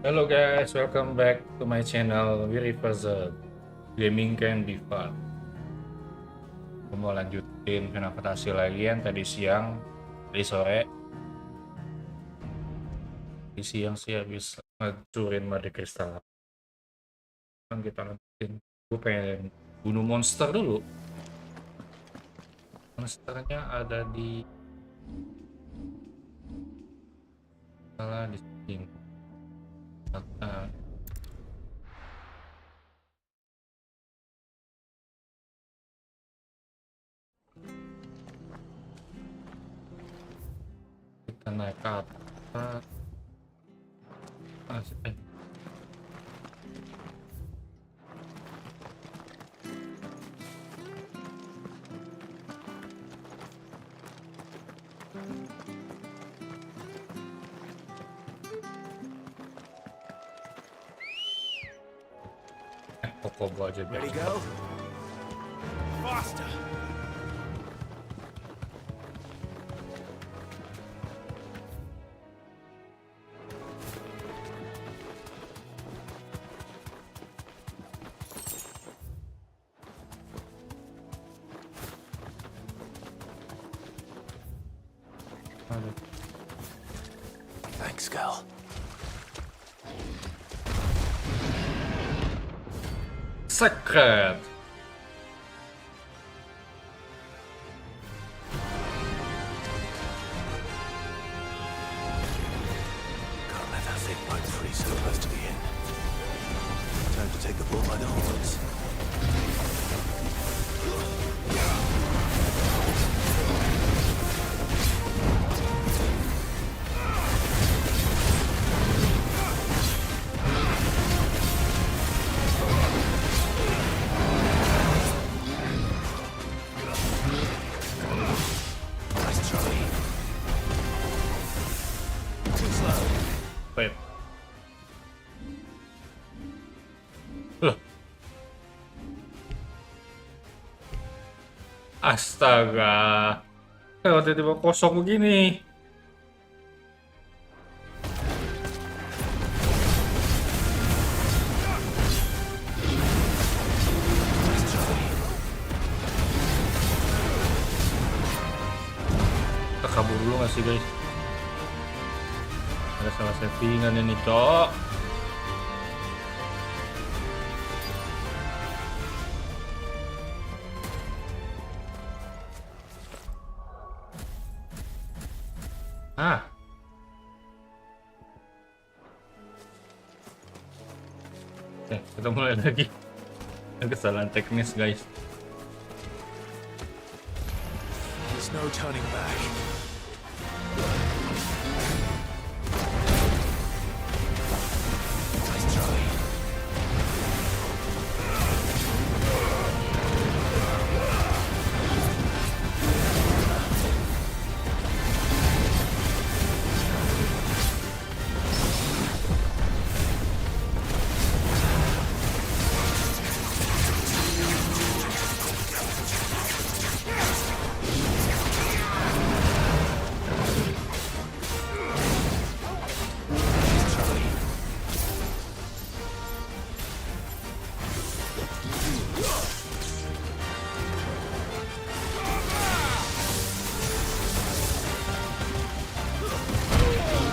Hello guys, welcome back to my channel WiryverseZone. Gaming can be fun. Aku mau lanjutin Mendapatkan lagian tadi siang, tadi sore. Tadi siang sih habis ngecurin mode kristal. Kan kita lanjutin. Gue pengen bunuh monster dulu. Monsternya ada di sini. Nah, kita naik ke atas. Pokok gua aja biar Ready, go? Faster! Thanks, girl. Secret. Can't let that thing break free so close to the end. Time to take the bull by the horns. Nice try. Too slow. Wait. Loh. Astaga. Kalau tiba-tiba kosong begini. Nice try. Kita kabur dulu nggak sih guys? Ada salah settingan ini cok. Oke, kita mulai lagi. Kesalahan teknis guys. There's no turning back. Nice try. Nice try.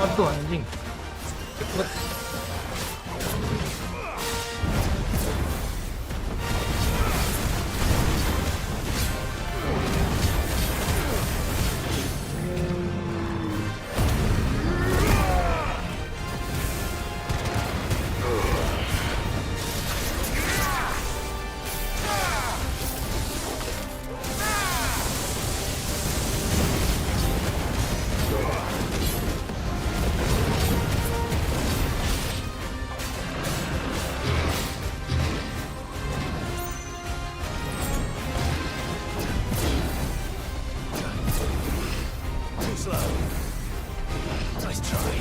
Aduh anjing. Cepet. Too slow. Nice try.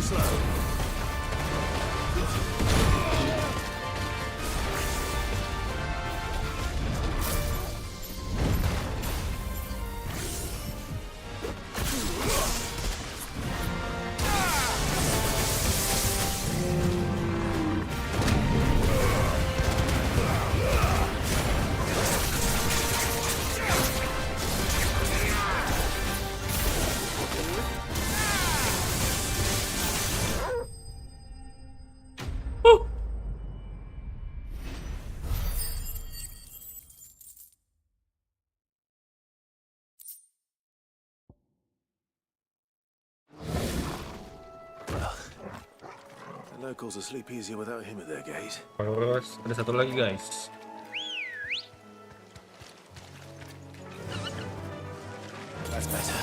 slow. The locals will sleep easier without him at their gate. Terus ada satu lagi guys. That's better.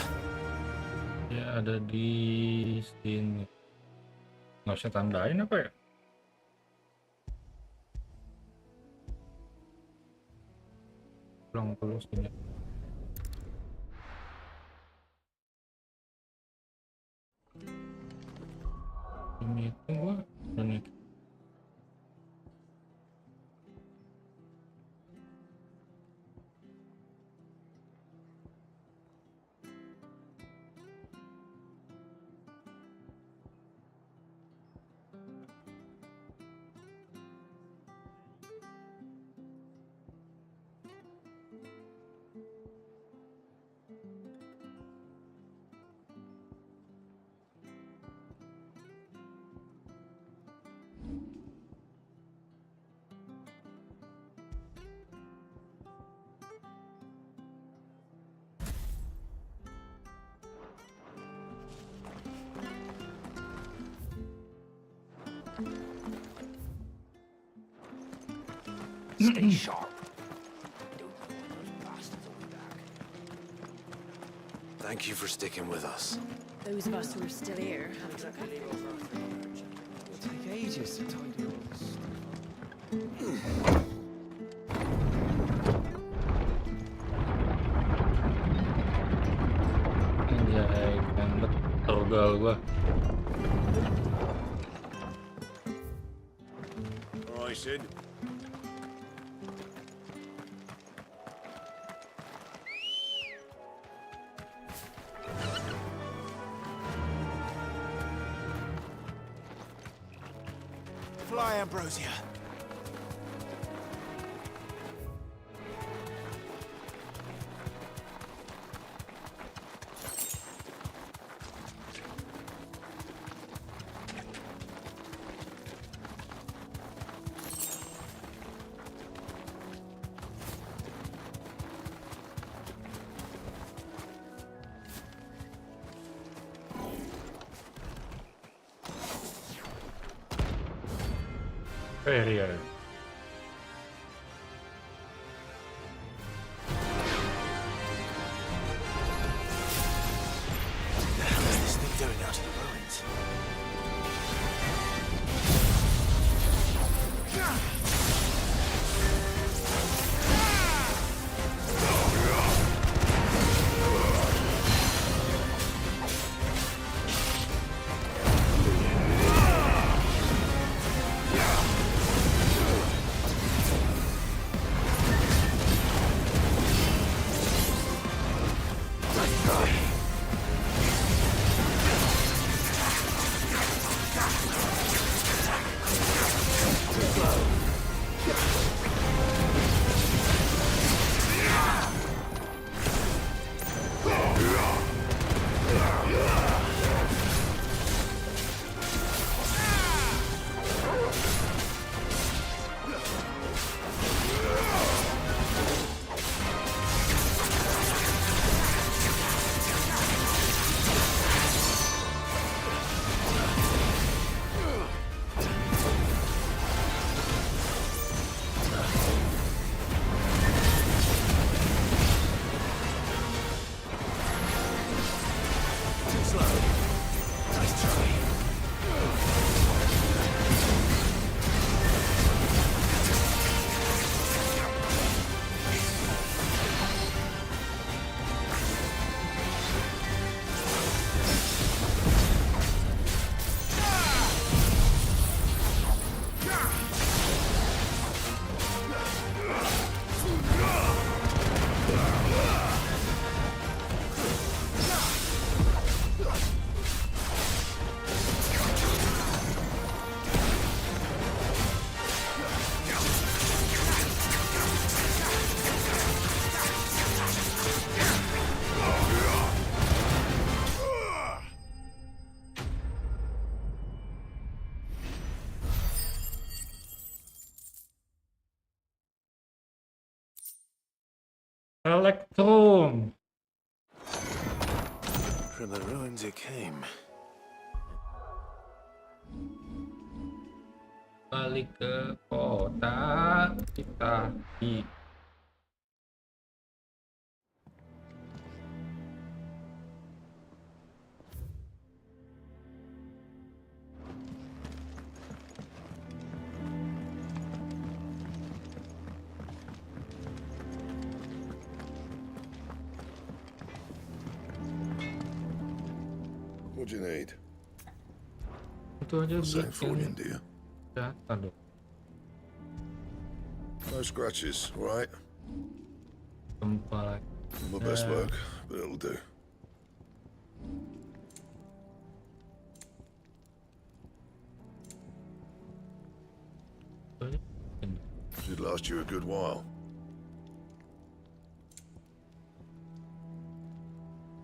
Ya ada di sini. Nggak usah tandain apa ya? Pulang dulu sini. Ini itu gua dan itu. Stay sharp. Thank you for sticking with us. Those of us who are still here have to look after It'll take ages to tidy all this stuff. Anjay, kan tergal gua. All right, Sid. Fly, Ambrosia. Barrier. What the hell is this thing doing out in the ruins? elektrum. From the ruins it came. Balik ke kota kita di What do you need? itu aja Same for you, bikin dear. data dong. No scratches, all right? Gempa lagi. My best work, but it'll do. Itu aja bikin. Should last you a good while.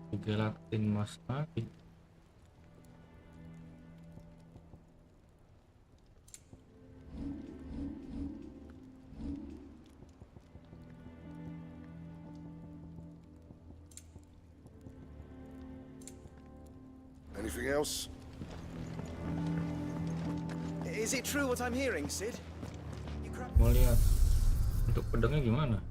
Digelatin mas lagi. Anything else? Is it true what I'm hearing, Sid? You crap. Mau lihat untuk pedangnya gimana?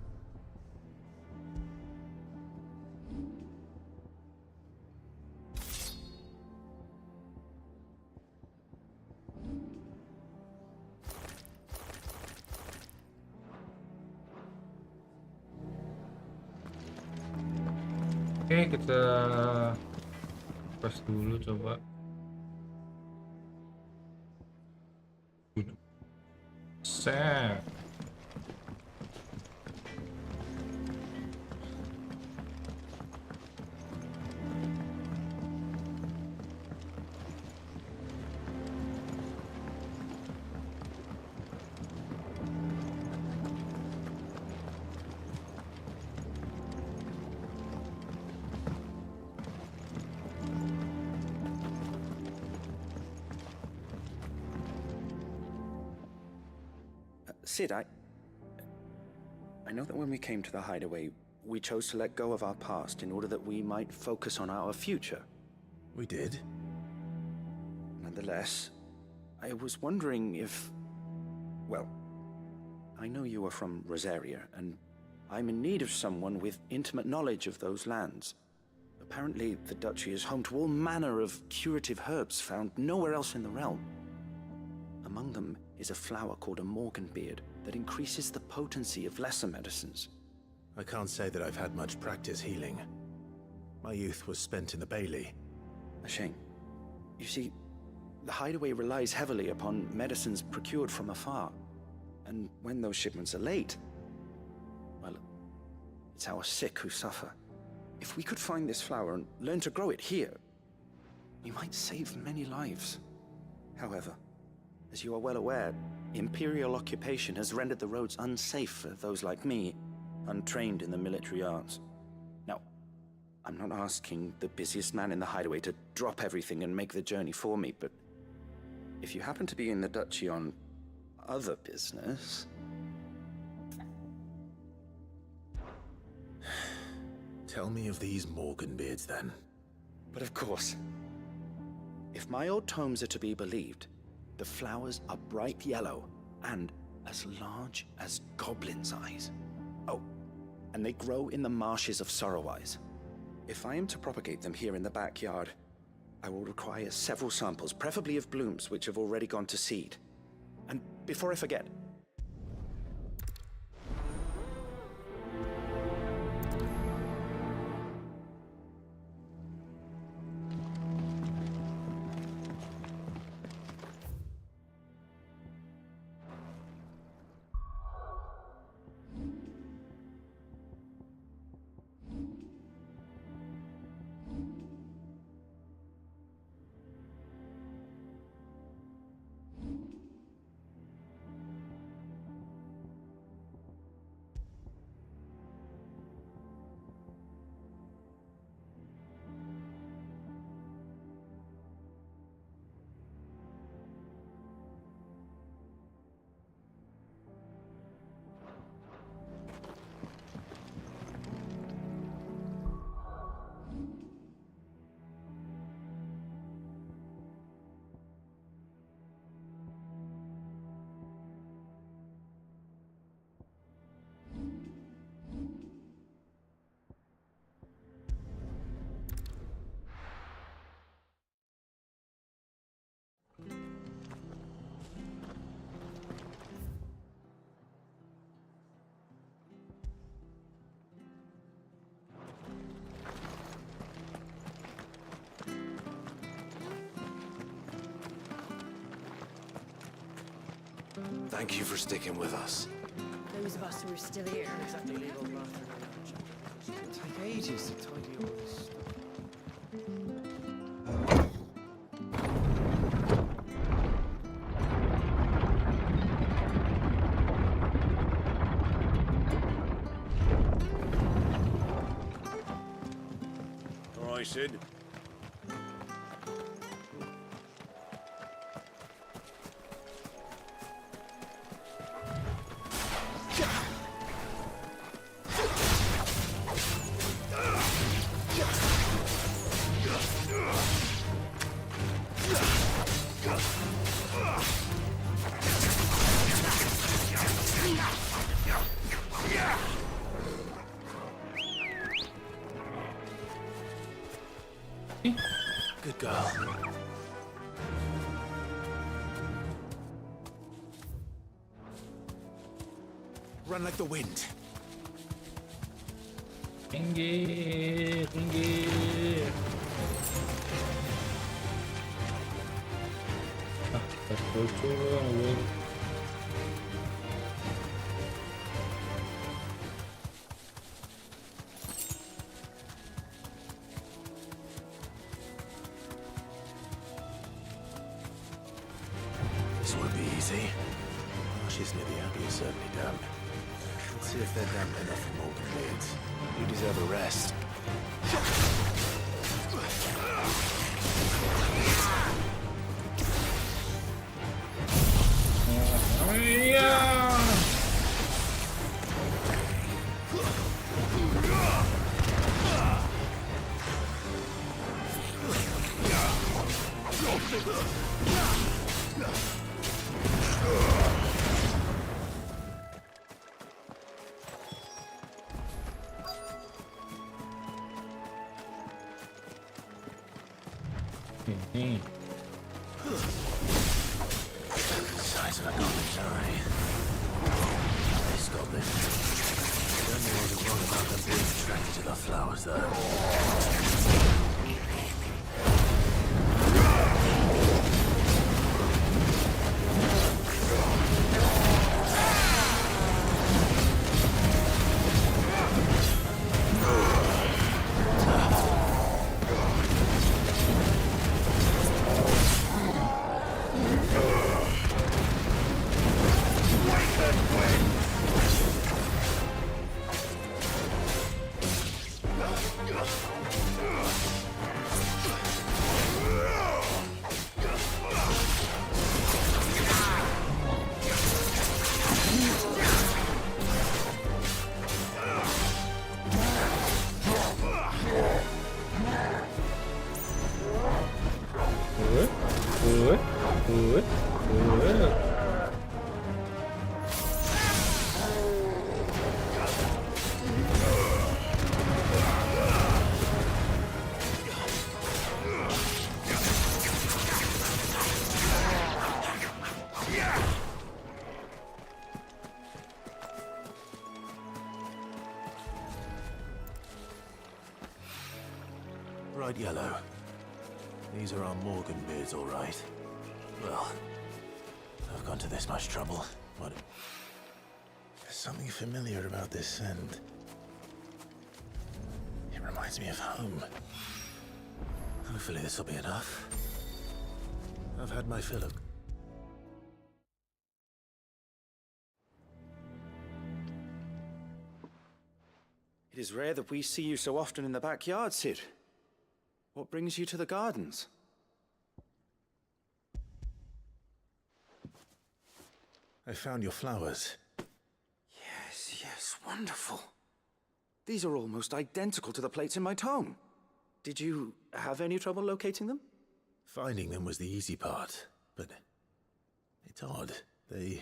Oke, kita press dulu coba. Set. Sid, I know that when we came to the hideaway, we chose to let go of our past in order that we might focus on our future. We did? Nonetheless, I was wondering if... Well, I know you are from Rosaria, and I'm in need of someone with intimate knowledge of those lands. Apparently, the duchy is home to all manner of curative herbs found nowhere else in the realm. Among them is a flower called a morganbeard that increases the potency of lesser medicines. I can't say that I've had much practice healing. My youth was spent in the Bailey. A shame. You see, the hideaway relies heavily upon medicines procured from afar. And when those shipments are late, well, it's our sick who suffer. If we could find this flower and learn to grow it here, we might save many lives. However, as you are well aware, imperial occupation has rendered the roads unsafe for those like me, untrained in the military arts. Now, I'm not asking the busiest man in the hideaway to drop everything and make the journey for me, but if you happen to be in the duchy on other business... Tell me of these Morganbeards, then. But of course, if my old tomes are to be believed, the flowers are bright yellow and as large as goblins' eyes. Oh, and they grow in the marshes of Sorrowise. If I am to propagate them here in the backyard, I will require several samples, preferably of blooms which have already gone to seed. And before I forget, Thank you for sticking with us. Those of us who are still here. It'll take ages to tidy all this stuff. All right, Sid. Good girl. Run like the wind. Tinggi, tinggi. Ah, lucu dong. This won't be easy. Marshes near the Abbey are certainly damp. Let's see if they're damp enough for molten beards. You deserve a rest. Oh iya. Ini. Size of a goblin's eye. This goblin. I don't know what's wrong about them being attracted to the flowers, though. Bright yellow. These are our Morgan beards, all right. Well, I've gone to this much trouble. What? There's something familiar about this scent. It reminds me of home. Hopefully this will be enough. I've had my fill of... It is rare that we see you so often in the backyard, Sid. What brings you to the gardens? I found your flowers. Yes, wonderful. These are almost identical to the plates in my tome. Did you have any trouble locating them? Finding them was the easy part, but it's odd. They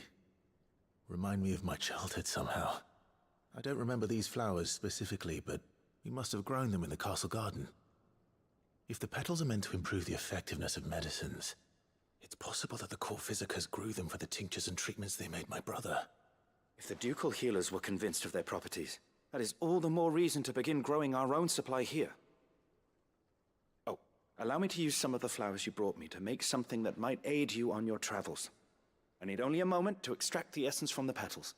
remind me of my childhood somehow. I don't remember these flowers specifically, but we must have grown them in the castle garden. If the petals are meant to improve the effectiveness of medicines, it's possible that the court physicers grew them for the tinctures and treatments they made my brother. If the ducal healers were convinced of their properties, that is all the more reason to begin growing our own supply here. Oh, allow me to use some of the flowers you brought me to make something that might aid you on your travels. I need only a moment to extract the essence from the petals.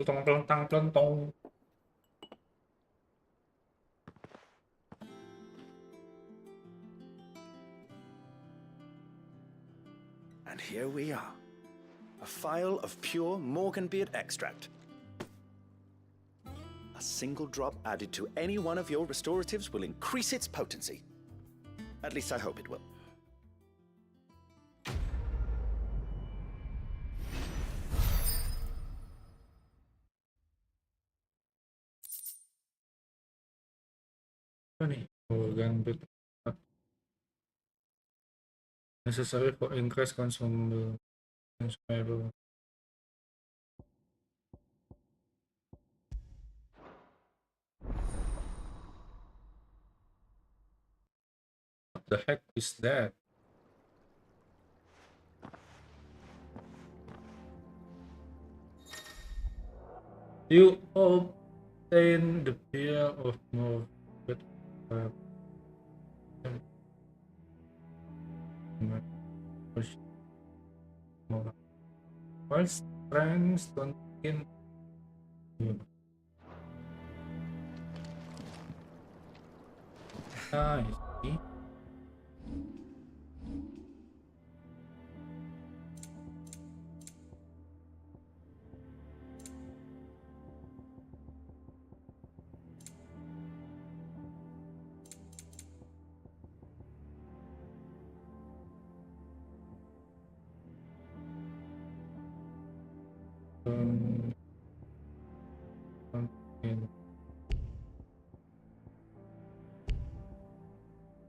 Pelentang. And here we are. A phial of pure Morganbeard extract. A single drop added to any one of your restoratives will increase its potency. At least I hope it will. Apa nih? Organ betah. Necessary for increase consumable. What the heck is that? You obtain the beer of more but while strengths contain I see.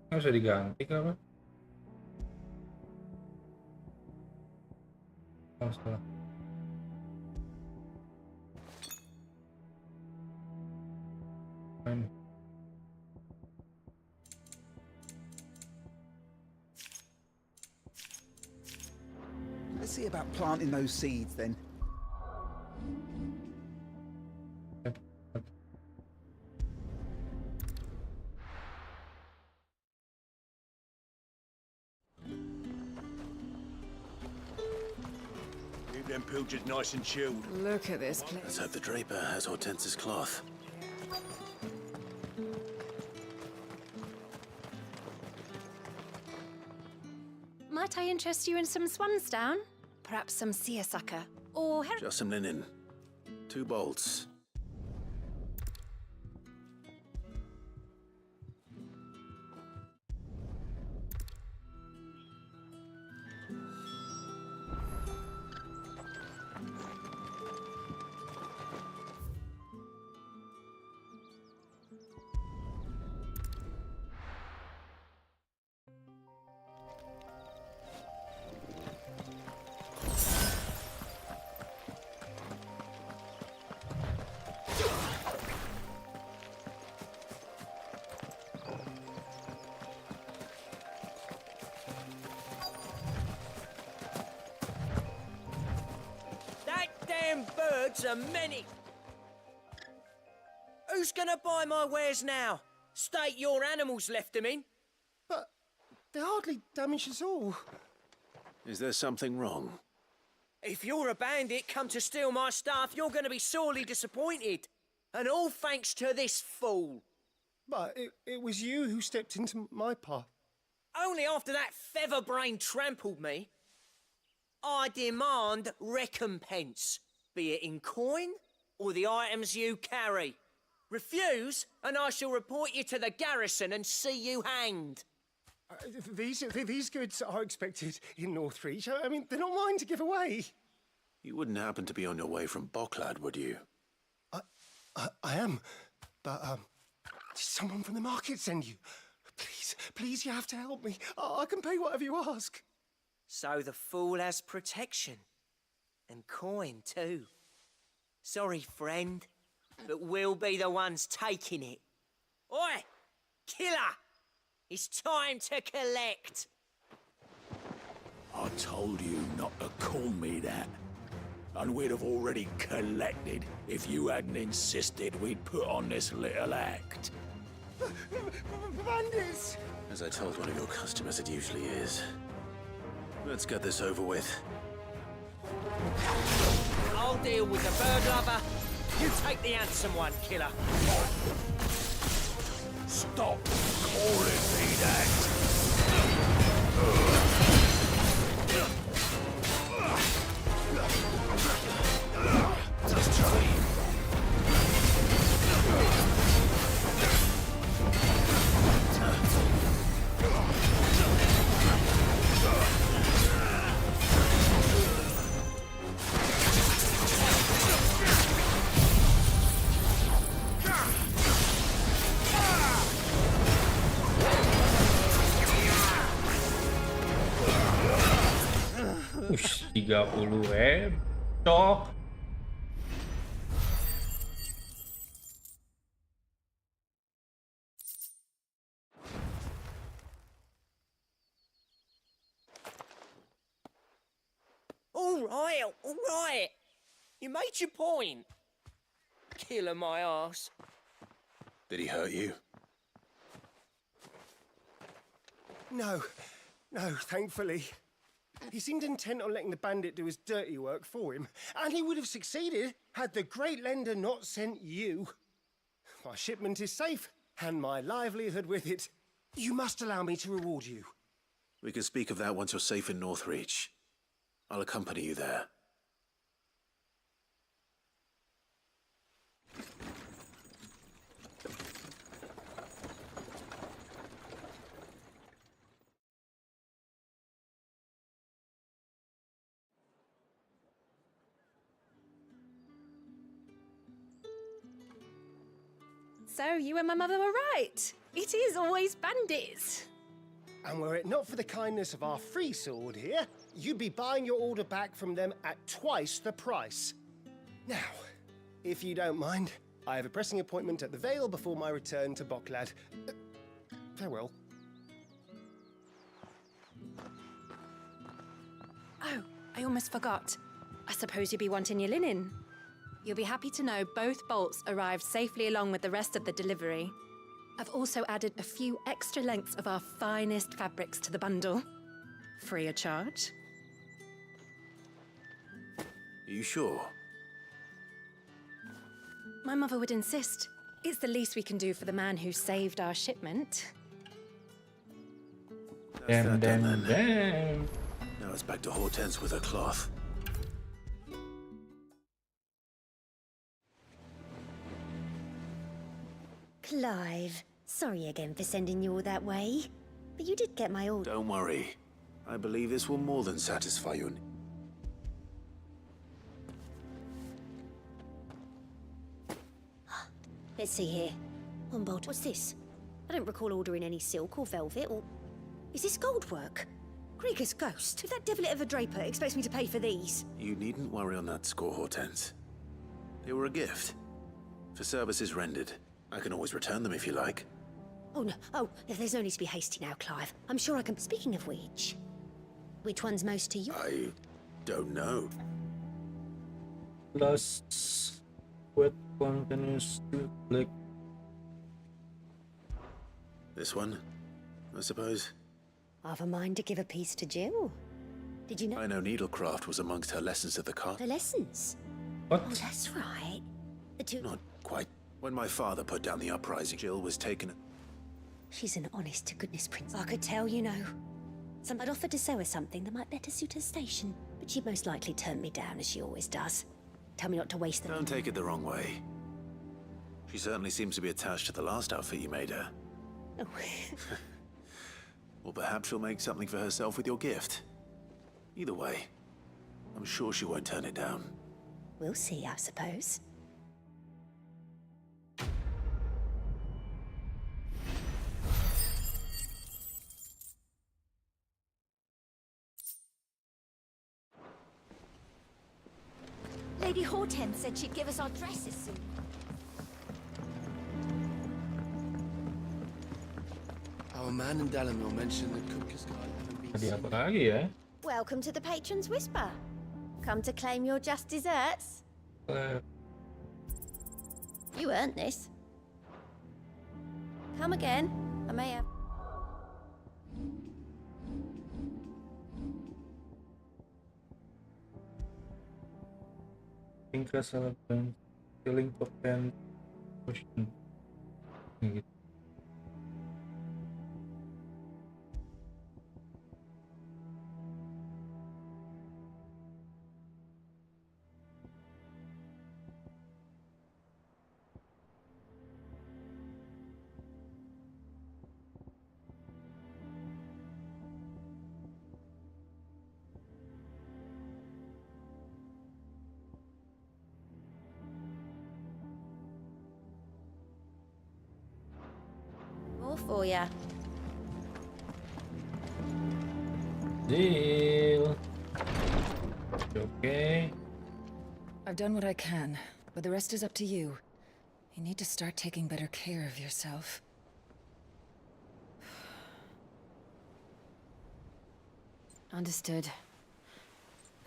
Nggak bisa diganti kah, Pak? Oh, salah. Fine. Let's see about planting those seeds then. Keep them pilchards nice and chilled. Look at this place. Let's hope the draper has Hortense's cloth. Might I interest you in some swansdown? Perhaps some seersucker? Or Just some linen. 2 bolts. Birds are many. Who's gonna buy my wares now? State your animals left them in. But they hardly damage us all. Is there something wrong? If you're a bandit come to steal my stuff, you're gonna be sorely disappointed. And all thanks to this fool. But it was you who stepped into my path. Only after that feather-brain trampled me. I demand recompense, be it in coin or the items you carry. Refuse, and I shall report you to the garrison and see you hanged. These goods are expected in Northreach. I mean, they're not mine to give away. You wouldn't happen to be on your way from Bocklad, would you? I am, but did someone from the market send you? Please, you have to help me. I can pay whatever you ask. So the fool has protection. And coin, too. Sorry, friend, but we'll be the ones taking it. Oi! Killer! It's time to collect. I told you not to call me that. and we'd have already collected if you hadn't insisted we'd put on this little act. Bandits! As I told one of your customers, it usually is. Let's get this over with. I'll deal with the bird lover. You take the handsome one, killer. Stop calling me that! Ush, 30 cok. All right. You made your point. Killer my ass. Did he hurt you? No, thankfully. He seemed intent on letting the bandit do his dirty work for him, and he would have succeeded had the great lender not sent you. My shipment is safe, and my livelihood with it. You must allow me to reward you. We can speak of that once you're safe in Northreach. I'll accompany you there. So you and my mother were right. It is always bandits. And were it not for the kindness of our free sword here, you'd be buying your order back from them at twice the price. Now, if you don't mind, I have a pressing appointment at the Vale before my return to Boklad. Farewell. Oh, I almost forgot. I suppose you'll be wanting your linen. You'll be happy to know both bolts arrived safely along with the rest of the delivery. I've also added a few extra lengths of our finest fabrics to the bundle. Free of charge. Are you sure? My mother would insist. It's the least we can do for the man who saved our shipment. Damn. Now it's back to Hortense with her cloth. Clive, sorry again for sending you all that way. But you did get my order. Don't worry. I believe this will more than satisfy you. Let's see here. On board. What's this? I don't recall ordering any silk or velvet or... Is this gold work? Krieger's ghost. If that devilet of a draper expects me to pay for these... You needn't worry on that score, Hortense. They were a gift. For services rendered. I can always return them if you like. Oh, no. Oh, there's no need to be hasty now, Clive. I'm sure I can... Speaking of which one's most to you? I don't know. Plus, what continues to click. This one, I suppose. I've a mind to give a piece to Jill. Did you know? I know needlecraft was amongst her lessons at the car. Her lessons? What? Oh, that's right. The two... Not quite. When my father put down the uprising, Jill was taken... She's an honest-to-goodness prince. I could tell, you know. I'd offered to sew her something that might better suit her station, but she'd most likely turn me down, as she always does. Tell me not to waste them. Don't take it the wrong way. She certainly seems to be attached to the last outfit you made her. Oh. Or perhaps she'll make something for herself with your gift. Either way, I'm sure she won't turn it down. We'll see, I suppose. Lady Hortense said she'd give us our dresses soon. Our man in Dalamil mentioned that Kupka's guy hadn't been Tadi apa lagi ya? Welcome to the Patron's Whisper. Come to claim your just desserts? You earned this. Come again. I may have... Tingkah Selamat, feeling potent, pushing. Gitu. More for ya. Deal. Okay. I've done what I can, but the rest is up to you. You need to start taking better care of yourself. Understood.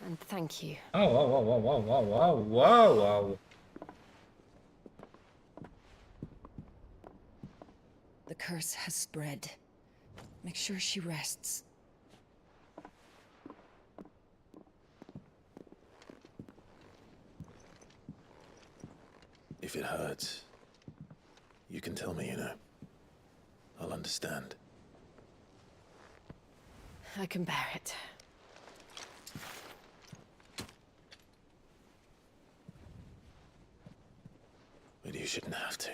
And thank you. Oh, wow, wow, wow, wow, wow, wow, wow, wow. The curse has spread. Make sure she rests. If it hurts, you can tell me, you know. I'll understand. I can bear it. But you shouldn't have to.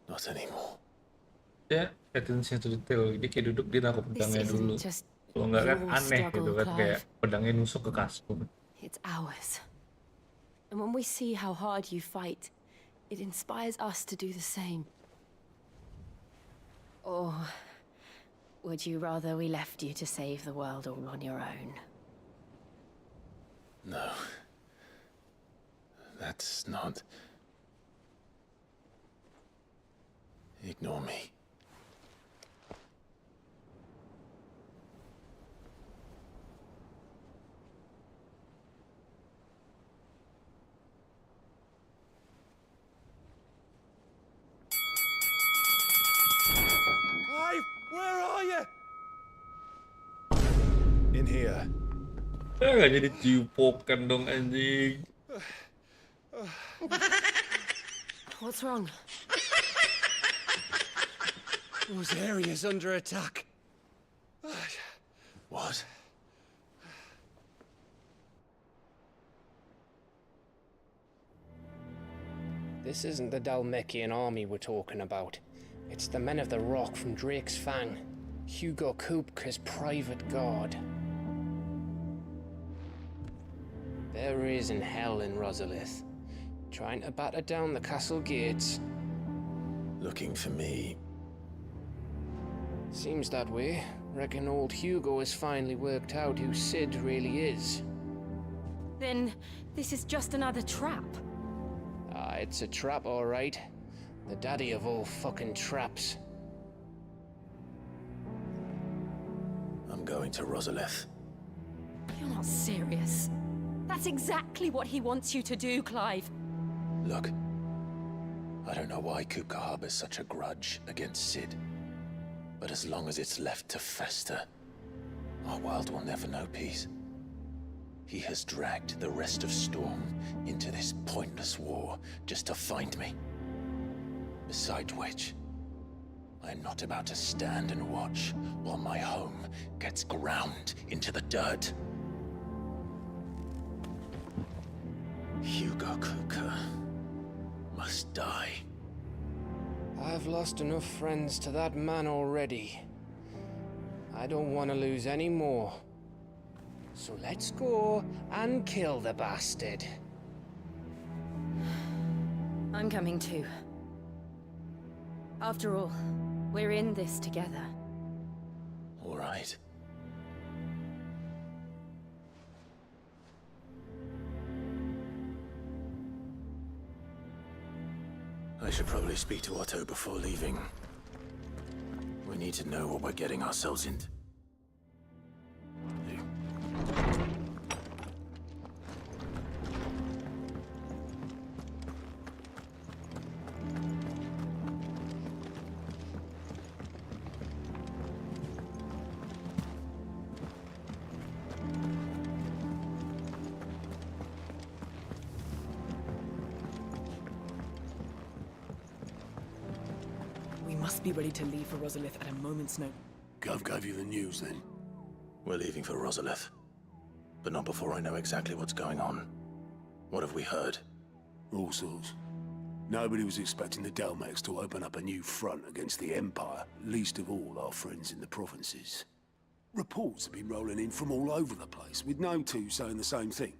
Not anymore. Ya, attention to detail. Dia kayak duduk, dia naruh pedangnya This dulu. isn't just Kalau nggak kan your aneh gitu struggle, kan, kayak Clive. pedangnya nusuk ke kasur. It's ours. And when we see how hard you fight, it inspires us to do the same. Or would you rather we left you to save the world all on your own? No. That's not... Ignore me. Clive, where are you? In here. Nggak jadi ciupokan dong anjing. What's wrong? Those areas under attack. What? This isn't the Dalmekian army we're talking about. It's the men of the Rock from Drake's Fang. Hugo Kupka's private guard. There is in hell in Rosalith, trying to batter down the castle gates. Looking for me. Seems that way. Reckon old Hugo has finally worked out who Sid really is. Then this is just another trap. Ah, it's a trap, all right. The daddy of all fucking traps. I'm going to Rosalith. You're not serious. That's exactly what he wants you to do, Clive. Look, I don't know why Kupka harbors such a grudge against Sid. But as long as it's left to fester, our world will never know peace. He has dragged the rest of Storm into this pointless war just to find me. Besides which, I am not about to stand and watch while my home gets ground into the dirt. Hugo Kupka must die. I've lost enough friends to that man already. I don't want to lose any more. So let's go and kill the bastard. I'm coming too. After all, we're in this together. All right. I should probably speak to Otto before leaving. We need to know what we're getting ourselves into. must be ready to leave for Rosalith at a moment's notice. Gov gave you the news then? We're leaving for Rosalith, but not before I know exactly what's going on. What have we heard? All sorts. Nobody was expecting the Dalmex to open up a new front against the Empire, least of all our friends in the provinces. Reports have been rolling in from all over the place, with no two saying the same thing.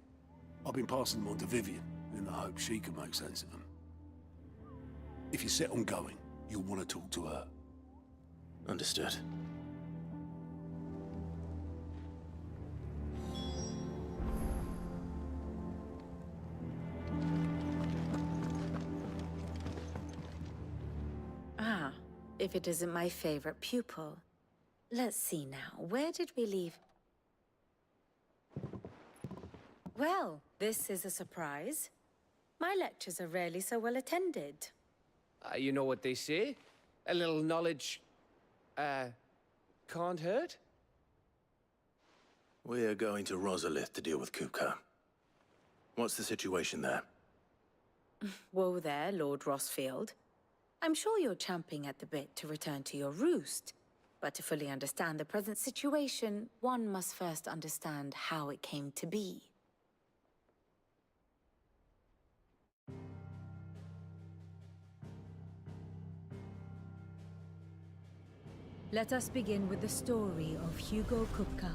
I've been passing them on to Vivian, in the hope she can make sense of them. If you're set on going, you'll want to talk to her. Understood. Ah, if it isn't my favorite pupil. Let's see now, where did we leave? Well, this is a surprise. My lectures are rarely so well attended. You know what they say? A little knowledge, can't hurt? We're going to Rosalith to deal with Kupka. What's the situation there? Whoa there, Lord Rossfield. I'm sure you're champing at the bit to return to your roost. But to fully understand the present situation, one must first understand how it came to be. Let us begin with the story of Hugo Kupka,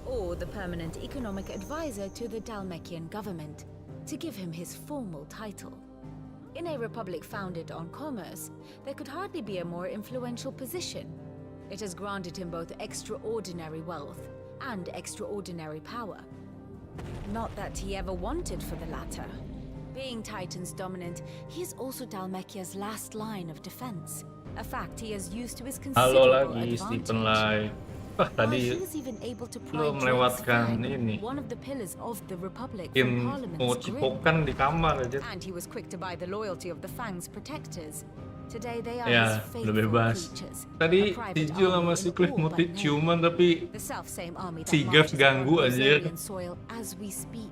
Or the permanent economic advisor to the Dalmekian government, to give him his formal title. In a republic founded on commerce, there could hardly be a more influential position. It has granted him both extraordinary wealth and extraordinary power. Not that he ever wanted for the latter. Being Titan's dominant, he is also Dalmekia's last line of defense. A fact he has used to his Halo considerable lagi, advantage. Stephen Lai. Wah, tadi He was even able to lo pry melewatkan Drake's ini. one of the pillars of the Republic from Tim Parliament's mau grip. cipokan di kamar aja. And he was quick to buy the loyalty of the Fang's protectors. Today they are Ya, his udah faithful bebas. creatures. Tadi A private Tijul sama army si in Cliff all mau but name. ciuman tapi The self-same army that si Gav marches ganggu upon anjir. Rosarian soil as we speak.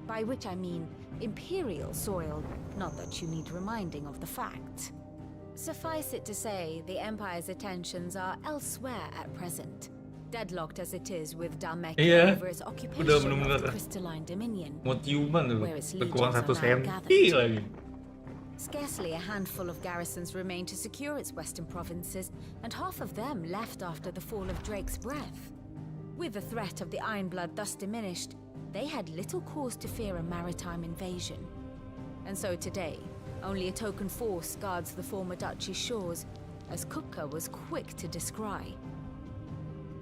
By which I mean imperial soil, not that you need reminding of the fact. Suffice it to say, the Empire's attentions are elsewhere at present, deadlocked as it is with Dalmekia Iya, over its udah occupation of bener-bener the crystalline dominion, mau ciuman tuh. where its Berkurang legions 1 are now senti gathered. lagi. Scarcely a handful of garrisons remain to secure its western provinces, and half of them left after the fall of Drake's breath. With the threat of the Ironblood thus diminished, they had little cause to fear a maritime invasion. And so today, only a token force guards the former duchy's shores, as Kupka was quick to descry.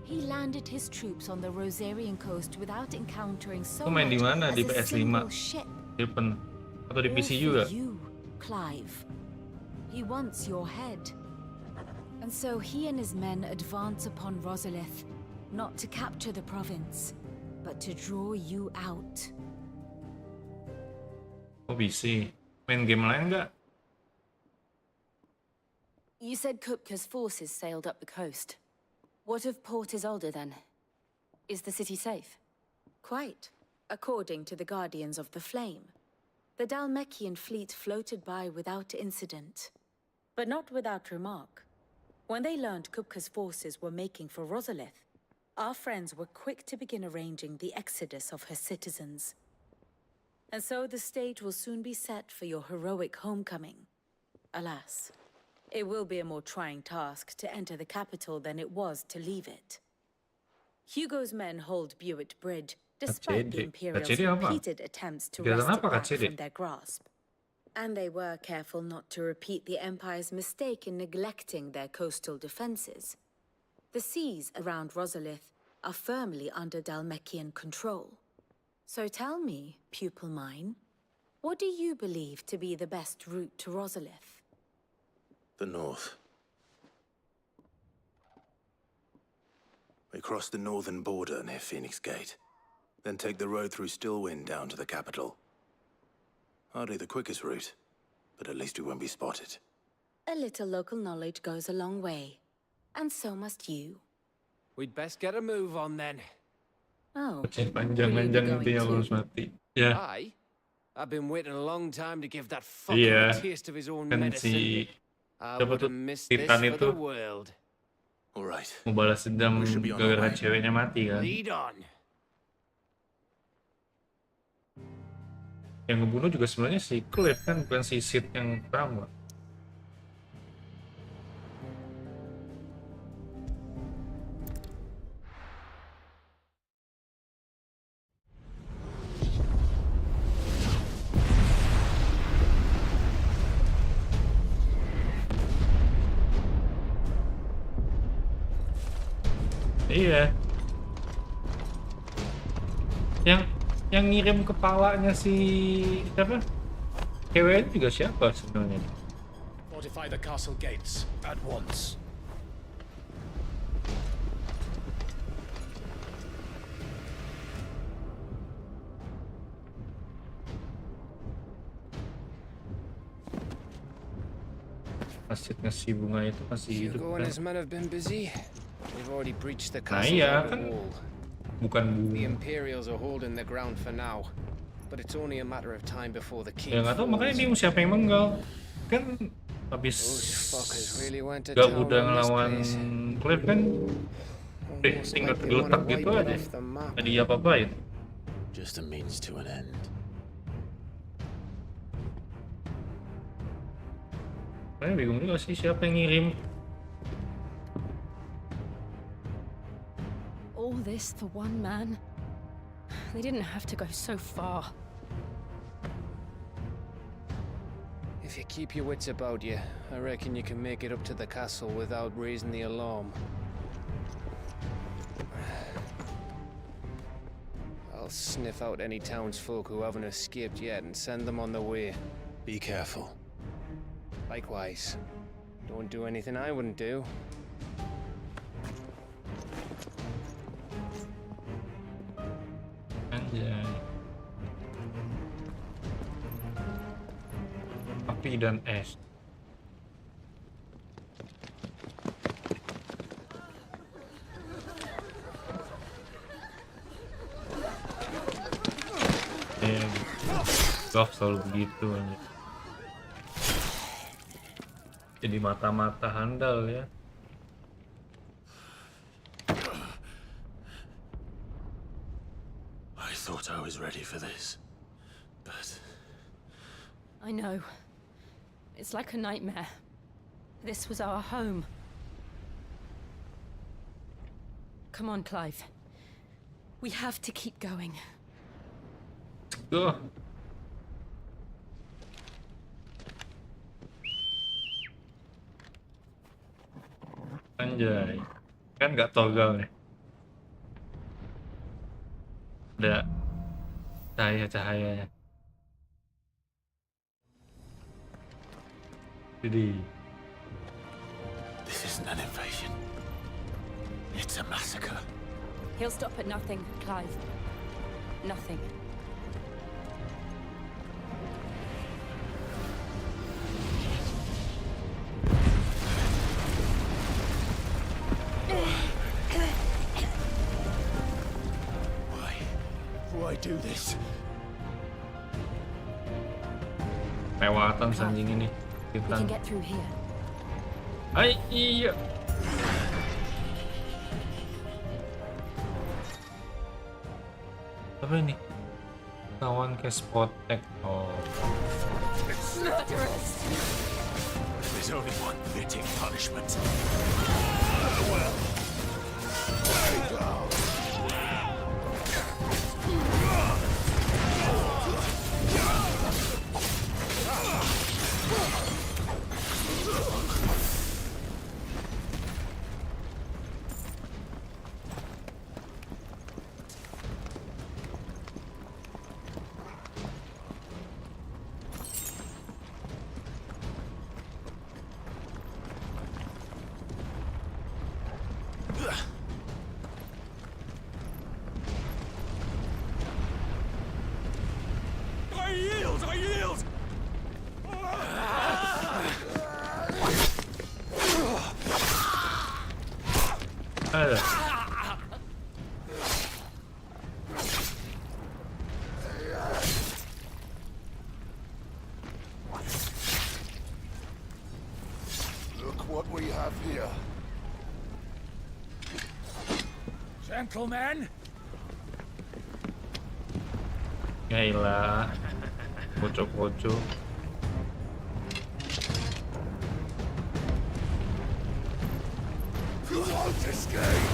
He landed his troops on the Rosarian coast without encountering so Lu main di much mana? as Di a PS5? single ship. Stephen atau di All PC for juga? you, Clive. He wants your head. And so he and his men advance upon Rosalith, not to capture the province, but to draw you out. Oh, PC. Main game lain nggak? You said Kupka's forces sailed up the coast. What of Port Isolde then? Is the city safe? Quite, according to the Guardians of the Flame. The Dalmekian fleet floated by without incident, but not without remark. When they learned Kupka's forces were making for Rosalith, our friends were quick to begin arranging the exodus of her citizens. And so the stage will soon be set for your heroic homecoming. Alas, it will be a more trying task to enter the capital than it was to leave it. Hugo's men hold Buett Bridge, despite the Imperials' repeated attempts to wrest it back from their grasp. And they were careful not to repeat the Empire's mistake in neglecting their coastal defenses. The seas around Rosalith are firmly under Dalmekian control. So tell me, pupil mine, what do you believe to be the best route to Rosalith? The north. We cross the northern border near Phoenix Gate, then take the road through Stillwind down to the capital. Hardly the quickest route, but at least we won't be spotted. A little local knowledge goes a long way, and so must you. We'd best get a move on then. Oh, Panjang-panjang intinya harus mati. Ya. I've been waiting a long time to give that fucker Iya. a taste of his own Kan medicine. si I Siapa tuh? wouldn't miss this Titan for itu the world. All right. mau balas dendam We should be on our gara-gara way. ceweknya mati kan. Lead on. Yang ngebunuh juga sebenarnya si Cliff kan, bukan si Sid yang pertama. Iya. Yang ngirim kepalanya si siapa? Cewek juga siapa sebenarnya? Fortify the castle gates at once. Masjid ngasih bunga itu masih hidup Hugo kan? and his men have been busy. They've already breached the Nah castle's iya outer kan, wall. bukan The bunga. Imperials are holding the ground for now, but it's only a matter of time before the king Ya nggak tahu, makanya falls. bingung siapa yang menggal. Kan habis Those fuckers really went to gak town udah on this ngelawan place. Cliff kan, Almost tinggal like they tergeletak wanna gitu wipe it aja. off the map. Tadi apa-apain. Just a means to an end. Makanya bingung juga sih siapa yang ngirim. All this for one man? They didn't have to go so far. If you keep your wits about you, I reckon you can make it up to the castle without raising the alarm. I'll sniff out any townsfolk who haven't escaped yet and send them on their way. Be careful. Likewise, don't do anything I wouldn't do. Anjay. Api dan es. Golf selalu begitu aja. Jadi mata-mata handal ya. I thought I was ready for this, but I know. It's like a nightmare. This was our home. Come on, Clive. We have to keep going. Go. Anjay. Kan nggak toggle nih. Ada cahaya-cahayanya. Jadi this isn't an invasion. It's a massacre. He'll stop at nothing, Clive. Nothing. Why do this? lewatan anjing ini. We Kita. can get through here. Ay, iya. Apa ini? Kawan ke spot tag. Oh. Murderers! There's only one fitting punishment. I yield! I yield! Ada. Gentlemen. Gailah, pocok-pocok. You won't escape!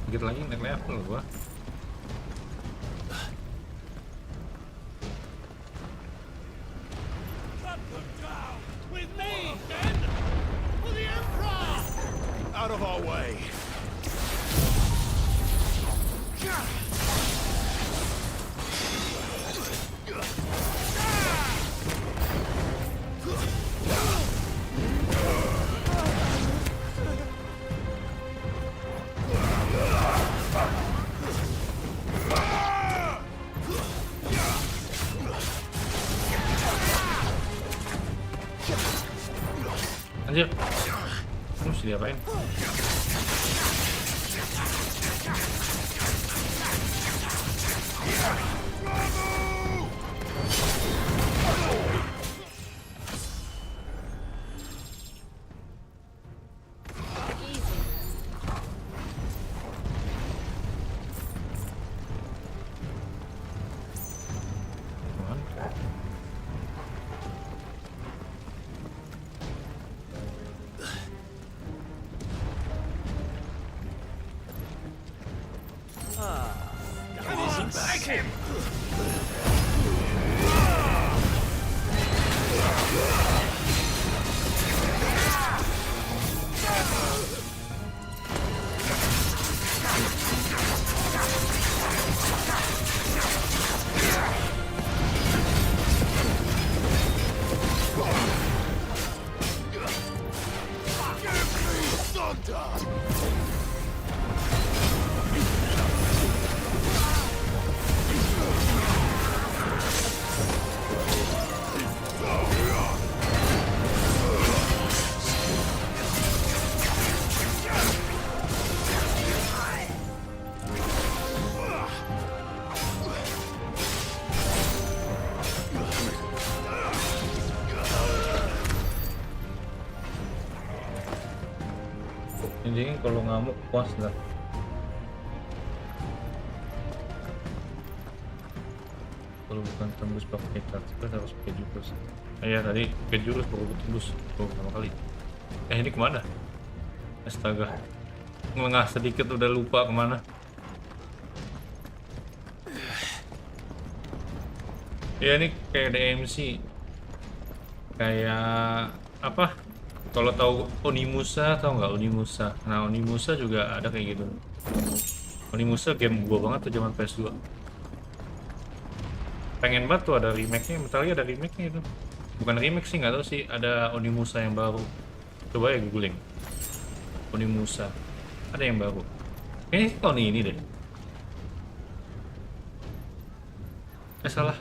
Dikit lagi naik level gua. Cut them down with me, men! For the Emperor! Out of our way. Anjir. Mesti diapain? Take him! Jadi kalau ngamuk puas nggak? Kalau bukan tembus pakai transfer harus pakai jurus. Ya tadi pakai jurus baru tembus pertama kali. Ini kemana? Astaga, ngelengah sedikit udah lupa kemana. Ya ini kayak DMC, kayak apa? Kalau tahu Onimusa, tahu nggak Onimusa? Nah Onimusa juga ada kayak gitu. Onimusa game gua banget tuh zaman PS2. Pengen banget tuh ada remake-nya, bentar lagi ada remake-nya itu. Bukan remake sih, nggak tahu sih, ada Onimusa yang baru. Coba ya googling. Onimusa. Ada yang baru. Kayaknya tahun ini deh. Salah.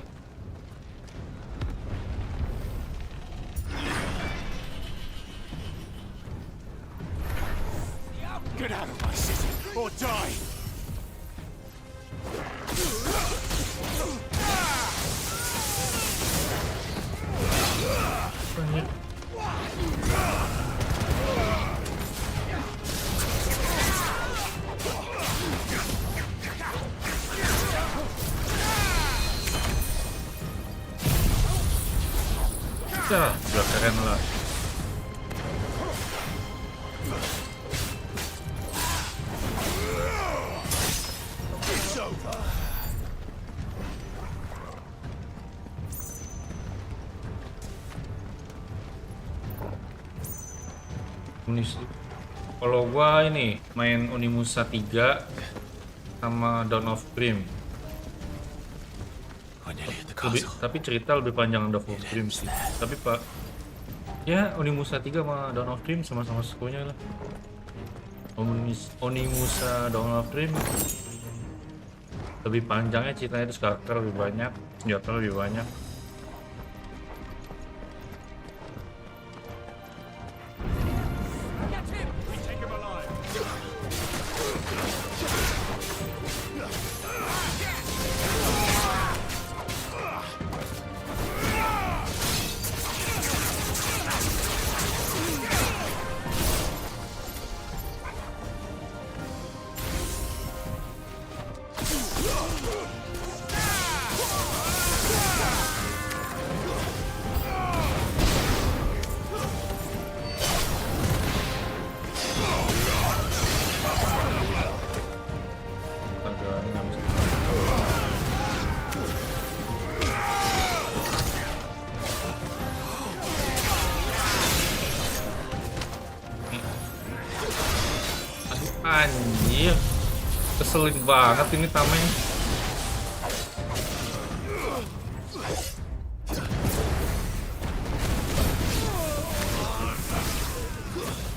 Get out of my city, or die! Ya, udah keren lah. Kalau gua ini main Onimusa 3 sama Dawn of Dream. Tapi cerita lebih panjang Dawn of Dream sih. Tapi Pak, ya Onimusa 3 sama Dawn of Dream sama-sama sequelnya lah. Onimusa Dawn of Dream lebih panjangnya ceritanya, itu karakter lebih banyak, senjata lebih banyak. Anjir, keselin banget ini tameng.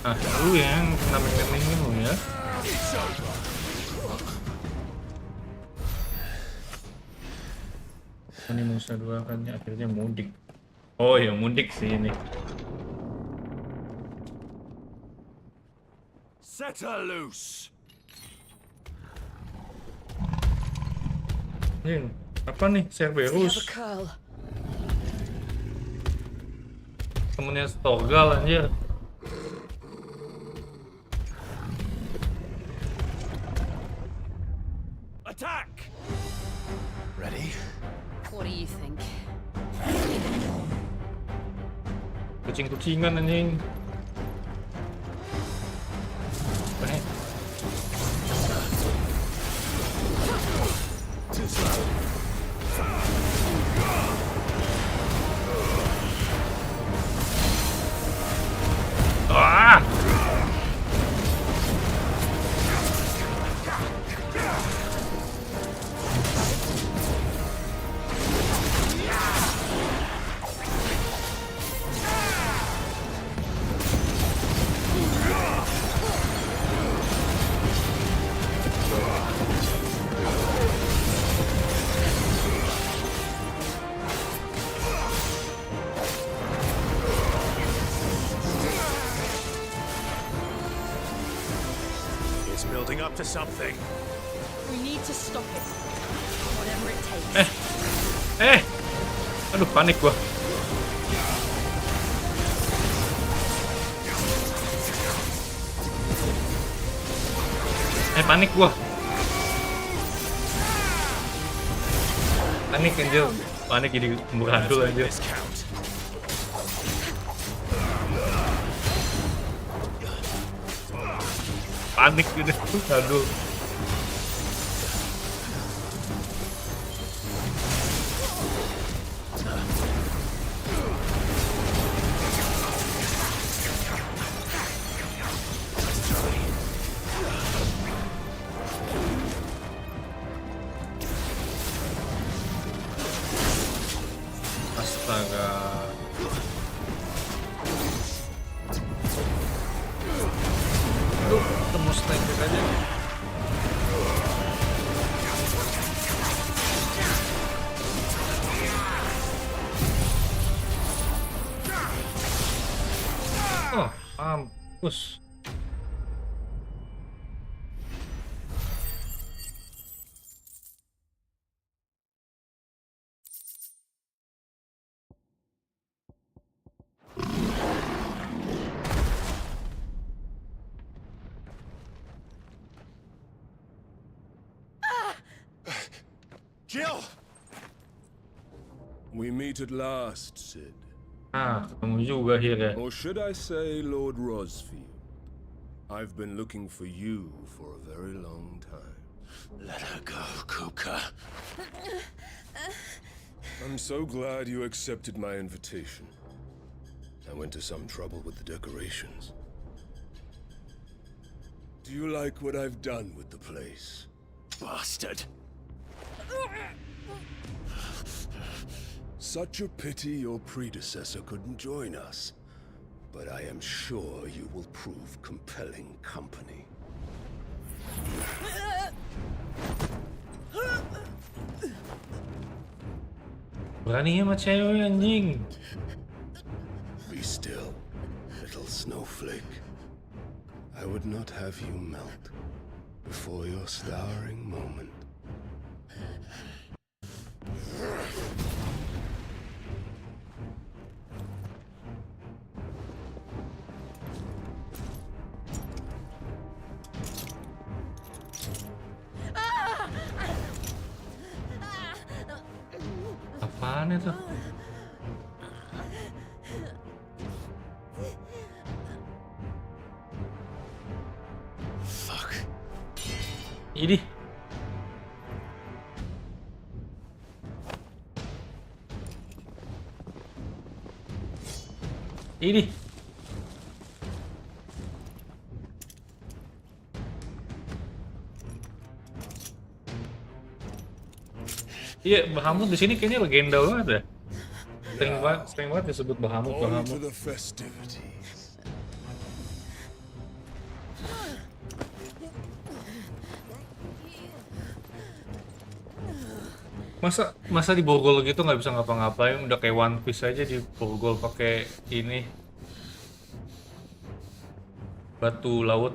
Ah, lu yang tameng-tamengin lu ya. Ini Musa dua kan akhirnya mudik. Oh ya mudik sih ini. Set her loose. Ini apa nih Cerberus? Temennya Storgal anjir. Attack. Ready? What do you think? Kucing-kucingan anjing. Nih. Ah! It's building up to something. We need to stop it. Whatever it takes. Aduh panik gua. Panik gua. Panik anjir. Panik jadi amburadul anjir. Panik gitu. Aduh. Astaga. Aduh, ketemu sniper aja. Oh, mampus. Jill! We meet at last, Sid. Ah, ketemu juga akhirnya. Or should I say Lord Rosfield? I've been looking for you for a very long time. Let her go, Kuka. I'm so glad you accepted my invitation. I went to some trouble with the decorations. Do you like what I've done with the place? Bastard. Such a pity your predecessor couldn't join us. But I am sure you will prove compelling company. Berani sama cewek anjing. Be still, little snowflake. I would not have you melt before your starring moment. Apaan itu? Fuck. Ini. Ini. Iya, Bahamut di sini kayaknya legenda banget ya. Sering banget disebut Bahamut. Masa di borgol gitu nggak bisa ngapa-ngapain, udah kayak One Piece aja di borgol pakai ini batu laut.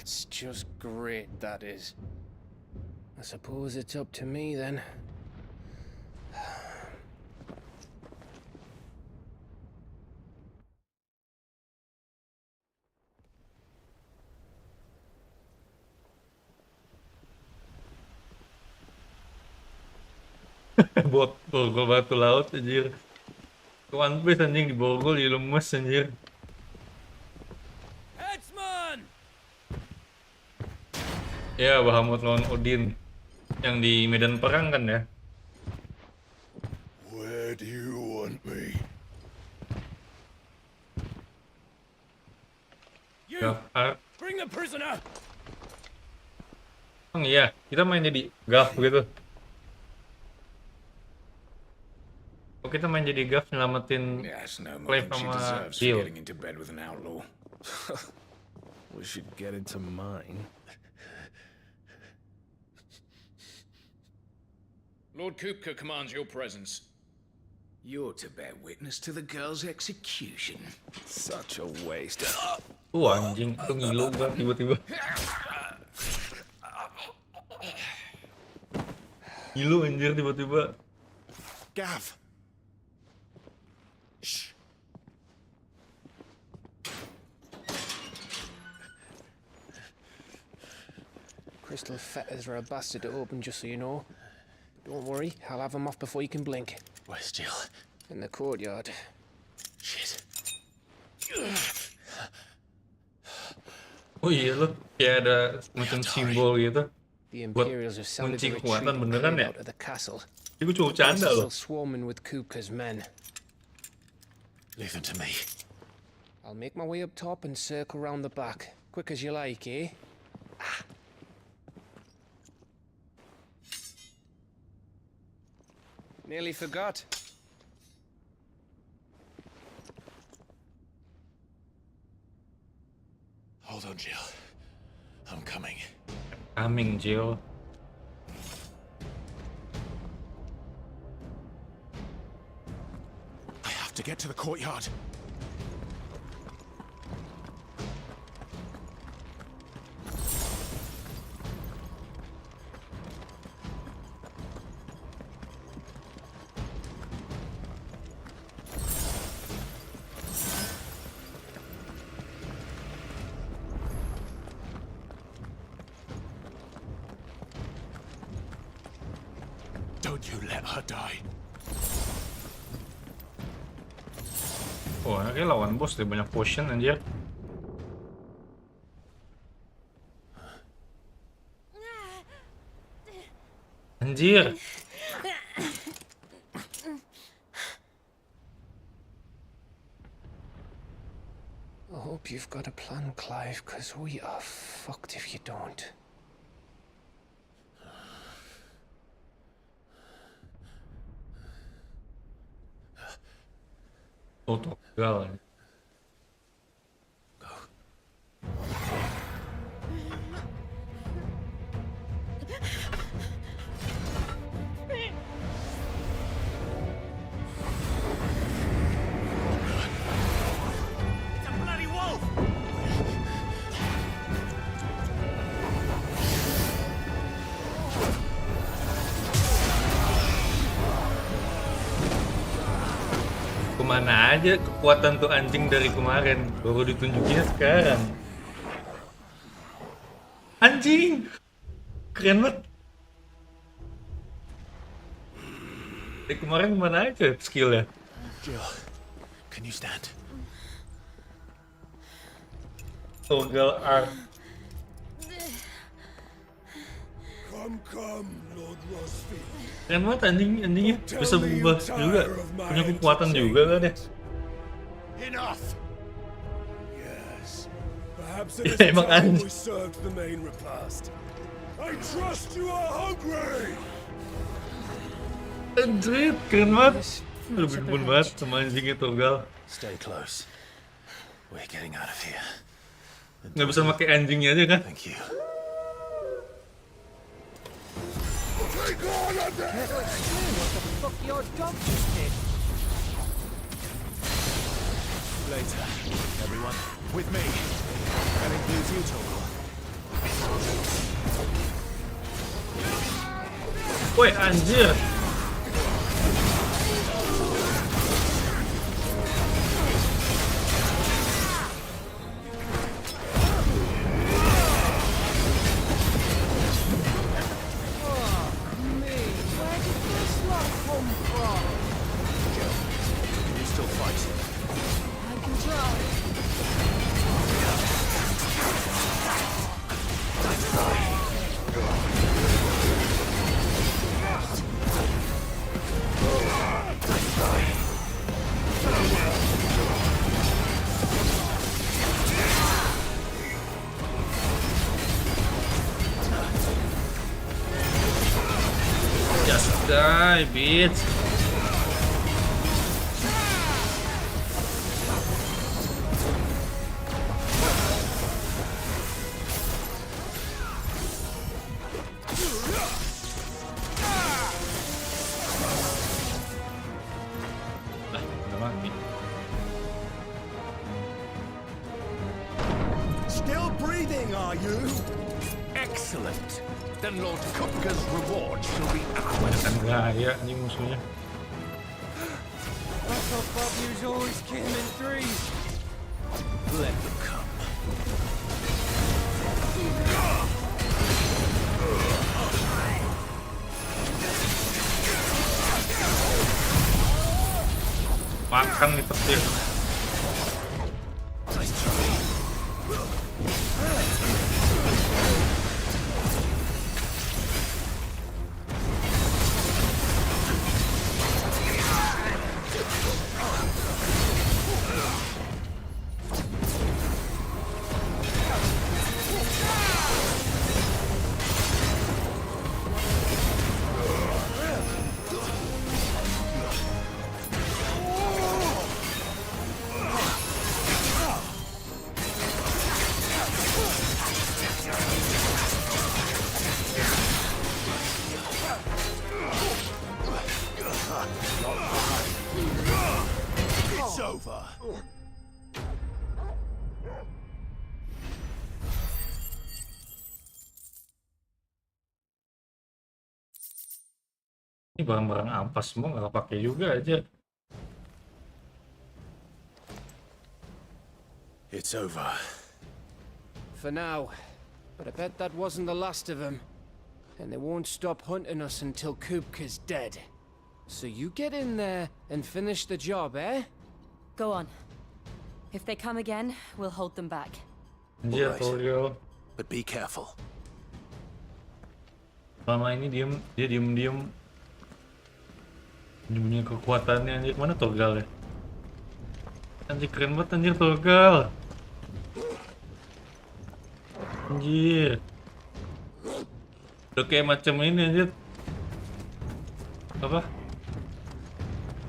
That's just great, that is. I suppose it's up to me then. Buat borgol batu laut anjir. One Piece anjing di borgol jadi lemes anjir. Headsman! Ya, Bahamut lawan Odin yang di medan perang kan ya. Where do you want me? You! Bring the prisoner! Oh iya, kita main jadi Gav gitu. Oh, kita main jadi Gav nyelamatin Clay sama Jill. Getting into bed with an outlaw. We should get into mine. Lord Kupka commands your presence. You're to bear witness to the girl's execution. Such a waste. Anjing, itu ngilu gua tiba-tiba. Ngilu anjir tiba-tiba. Gav. Shh. Crystal fetters are a bastard to open, just so you know. Don't worry, I'll have them off before you can blink. Where's Jill? In the courtyard. Shit. Oh iya loh, kayak ada macam simbol gitu. The Buat Imperials have sounded kunci the kekuatan retreat beneran ya? out of the castle. Ini gue cuma bercanda loh. Still swarming with Kupka's men. Leave them to me. I'll make my way up top and circle round the back. Quick as you like, eh? Nearly forgot. Hold on, Jill. I'm coming. Coming, Jill. I have to get to the courtyard. Don't you let her die. Oh, kayak lawan bos deh, banyak potion anjir. Anjir. I hope you've got a plan, Clive, because we are fucked if you don't. Tuh, gagal. It's a bloody wolf! Kemana aja kekuatan tuh anjing dari kemarin, baru ditunjukinnya sekarang. Anjing, keren banget. Dari kemarin kemana aja skillnya? Jill, can you stand? Toggle R. Come Come, Lord Rosfield. Keren banget anjingnya bisa berubah juga, punya kekuatan juga kan ya. Enough. Yes. Perhaps Yeah, it is emang time anjing. we served the main repast. I trust you are hungry. Anjir, keren banget. Lebih demen banget sama anjingnya tunggal. Stay close. We're getting out of here. Nggak bisa pakai anjingnya aja kan? Thank you. Take all of them. What the fuck your dog just did? Later, everyone. With me. That includes you, Toggle. Woi anjir. You still fight? I can try. Just die, bitch. Lah, udah mati. Still breathing, are you? Excellent. Then Lord Kupka's reward shall be ours. Kebanyakan gaya nih musuhnya. I thought Bob Hughes always came in threes. Let them come. Makan nih petir. It's over. Ini barang-barang ampas semua nggak kepake juga aja. It's over. For now. But I bet that wasn't the last of them. And they won't stop hunting us until Kupka's dead. So you get in there and finish the job, eh? Go on. If they come again, we'll hold them back. Anjir, Alright. Toggle. But be careful. Selama ini dia diem-diem punya kekuatannya. Anjir, mana Toggle ya? Anjir, keren banget anjir Toggle. Anjir. Udah kayak macam ini anjir. Apa?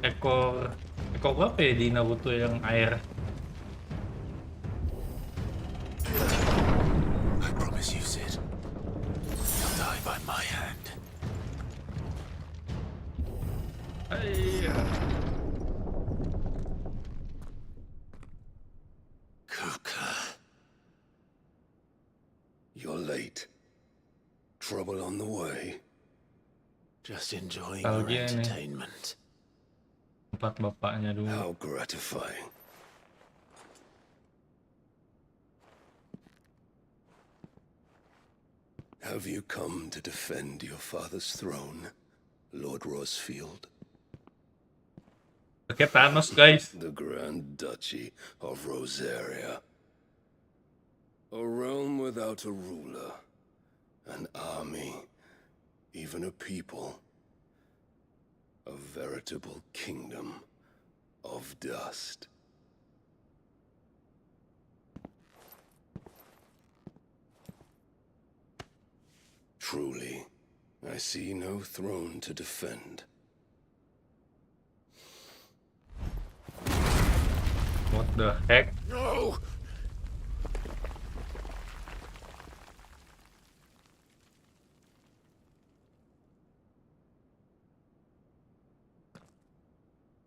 Ekor berapa ya di Naruto yang air? I promise you, Sid. You'll die by my hand. Iya. Kupka. You're late. Trouble on the way. Just enjoying Tahu your dia nih. entertainment. Tempat bapaknya dulu. How gratifying. Have you come to defend your father's throne, Lord Rosfield? Pakai Thanos, guys. The Grand Duchy of Rosaria. A realm without a ruler. An army even a people. A veritable kingdom of dust. Truly, I see no throne to defend. What the heck? No!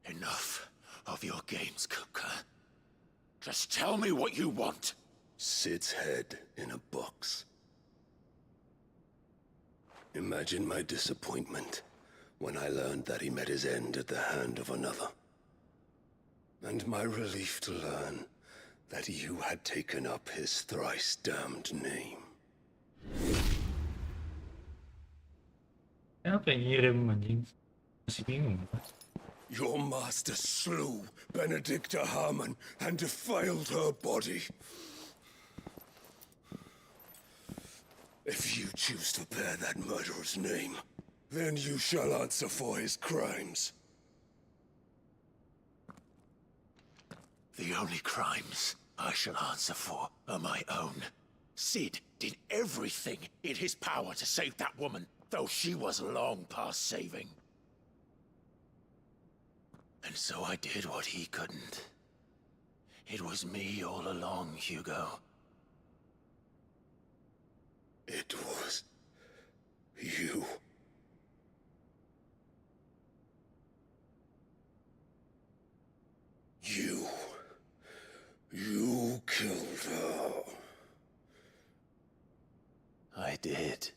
Enough of your games, Cooker. Just tell me what you want. Sid's head in a box. Imagine my disappointment when I learned that he met his end at the hand of another. And my relief to learn that you had taken up his thrice damned name. Kenapa yang ngirim anjing? Masih bingung. Your master slew Benedicta Harmon and defiled her body. If you choose to bear that murderer's name, then you shall answer for his crimes. The only crimes I shall answer for are my own. Sid did everything in his power to save that woman, though she was long past saving. And so I did what he couldn't. It was me all along, Hugo. It was you. You killed her. I did.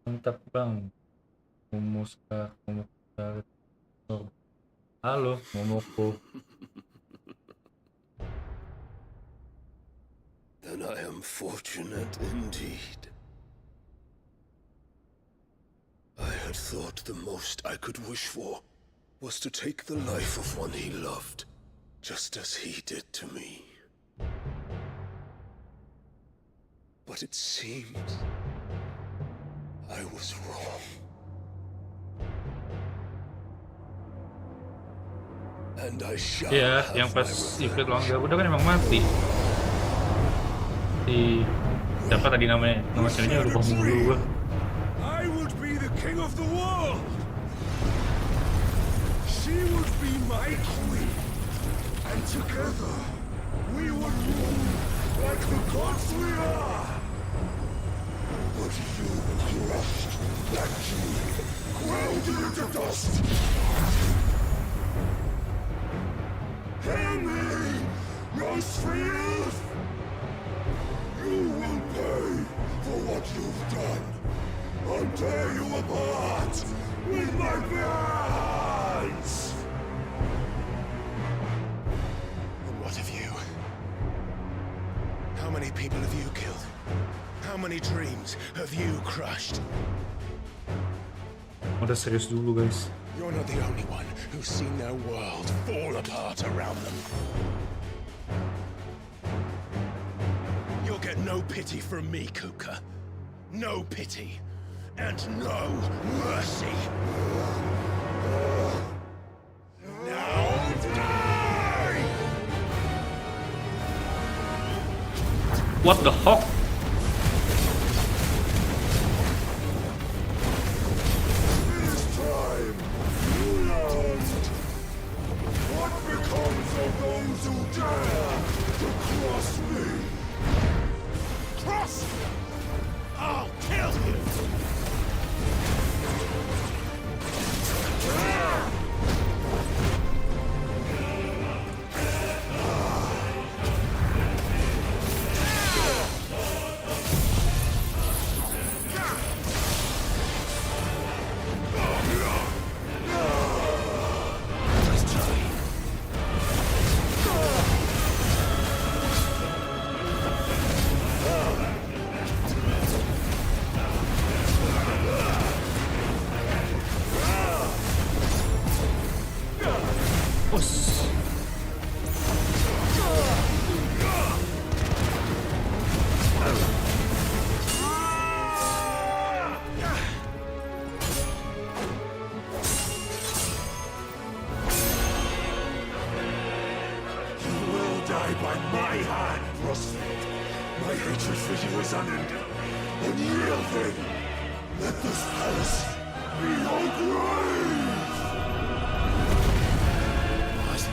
Mantap bang. Halo, Momoko. Then I am fortunate indeed. I had thought the most I could wish for was to take the life of one he loved, just as he did to me. But it seems I was wrong. And I shall Iya, have yang pas my Ifrit lawan Garuda kan emang mati. Si siapa tadi namanya? Nama ceweknya lupa mulu gua. I would be the king of the world. She would be my queen. And together, we would rule like the gods we are. But you crushed that dream, ground it into dust. Hear me, Rosefield! You will pay for what you've done. I'll tear you apart with my hands! And what of you? How many people have you killed? How many dreams have you crushed? Udah serius dulu guys. You're not the only one who's seen their world fall apart around them. You'll get no pity from me, Kuka. No pity. And no mercy. Now die! What the fuck? What becomes of those who dare to cross me? Cross! I'll kill you! had prospect. My hatred for you is unending. Unyielding. Let this palace be your grave! What?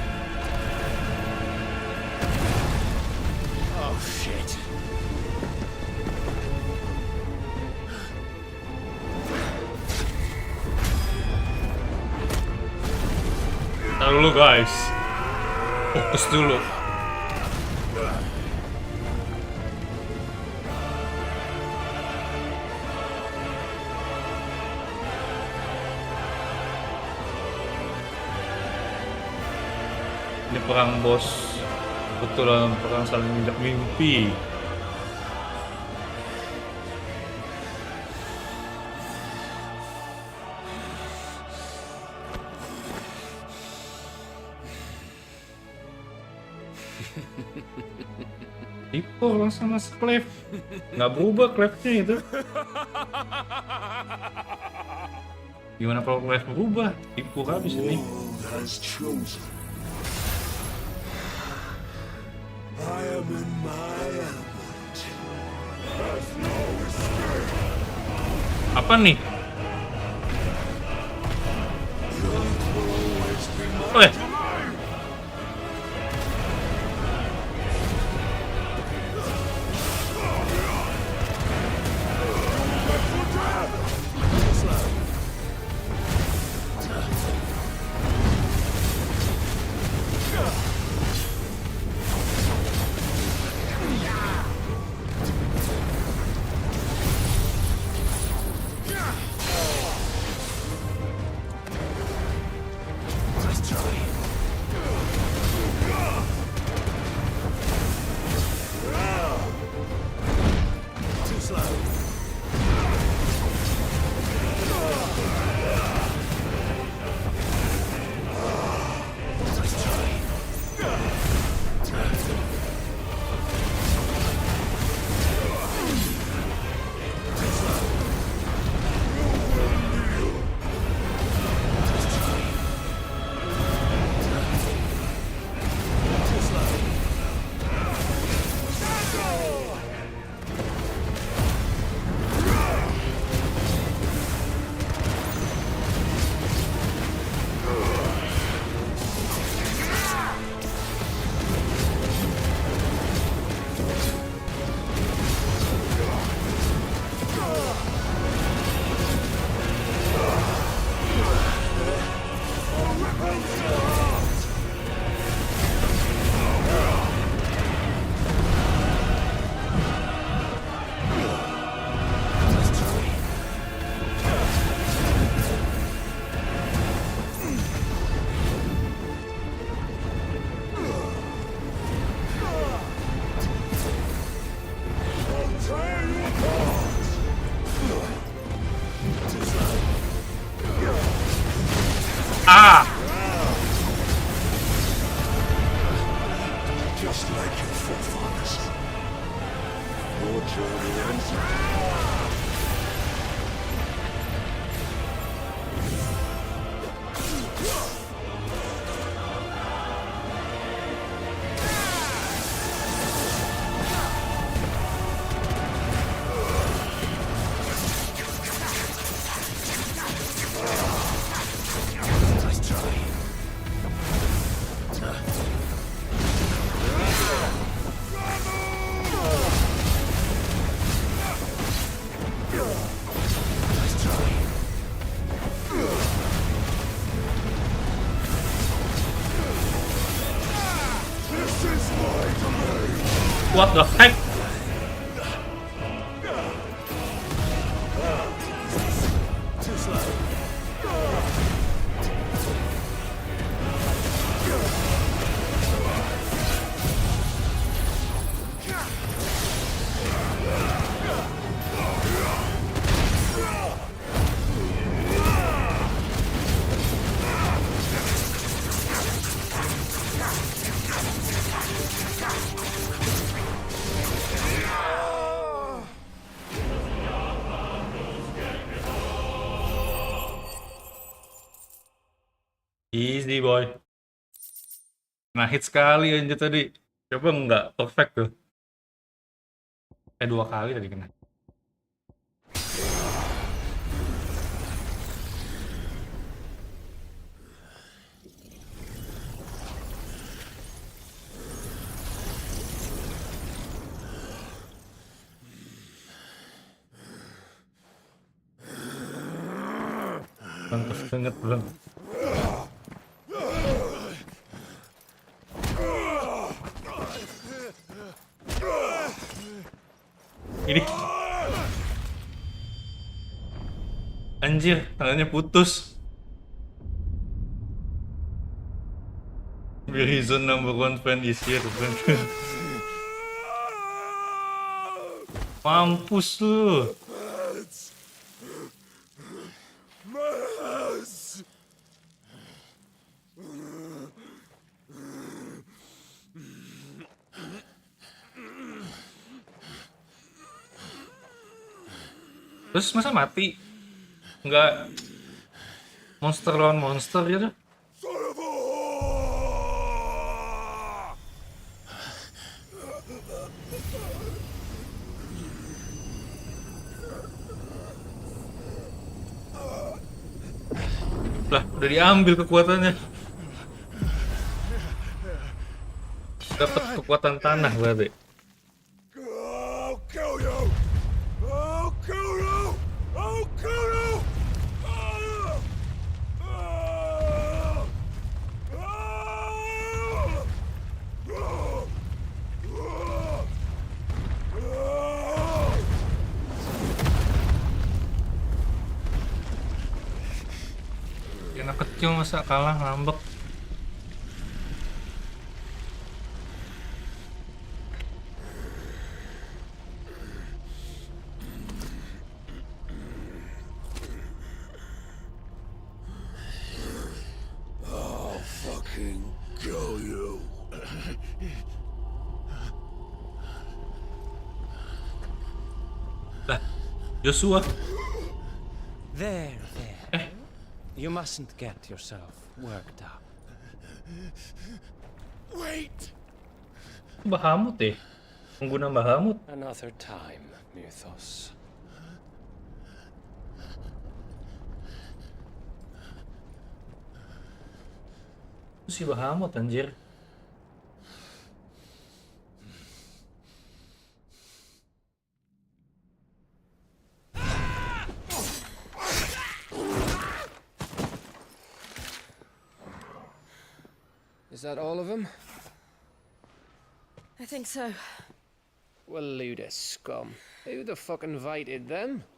Oh, shit. Tahan dulu guys. Fokus dulu. Ini perang bos. Betulan perang saling injak mimpi. Tipu langsung masuk clef. Nggak berubah clefnya itu. Gimana kalau clef berubah? Tipu habis ini. I am in my element. There's no escape. Apa nih? Oh, Ah! Just like your forefathers. Your journey ends. What the heck? Easy boy. Nah hit sekali aja tadi. Coba nggak perfect tuh. 2 kali tadi kena. Mantap banget belum. Ini anjir, tangannya putus. WiryverseZone #1 fan is here. Mampus lu. Terus masa mati? Nggak monster lawan monster gitu? Lah, udah diambil kekuatannya. Dapat kekuatan tanah berarti. I'll kill you! I'll kill you! I'll kill you! Anak kecil masa kalah ngambek. I'll fucking kill you. Lah, Joshua. There. You mustn't get yourself worked up. Wait! Bahamut deh. Pengguna Bahamut. Another time, Mythos. Itu si Bahamut anjir. Is that all of them? I think so. Well, load of scum. Who the fuck invited them?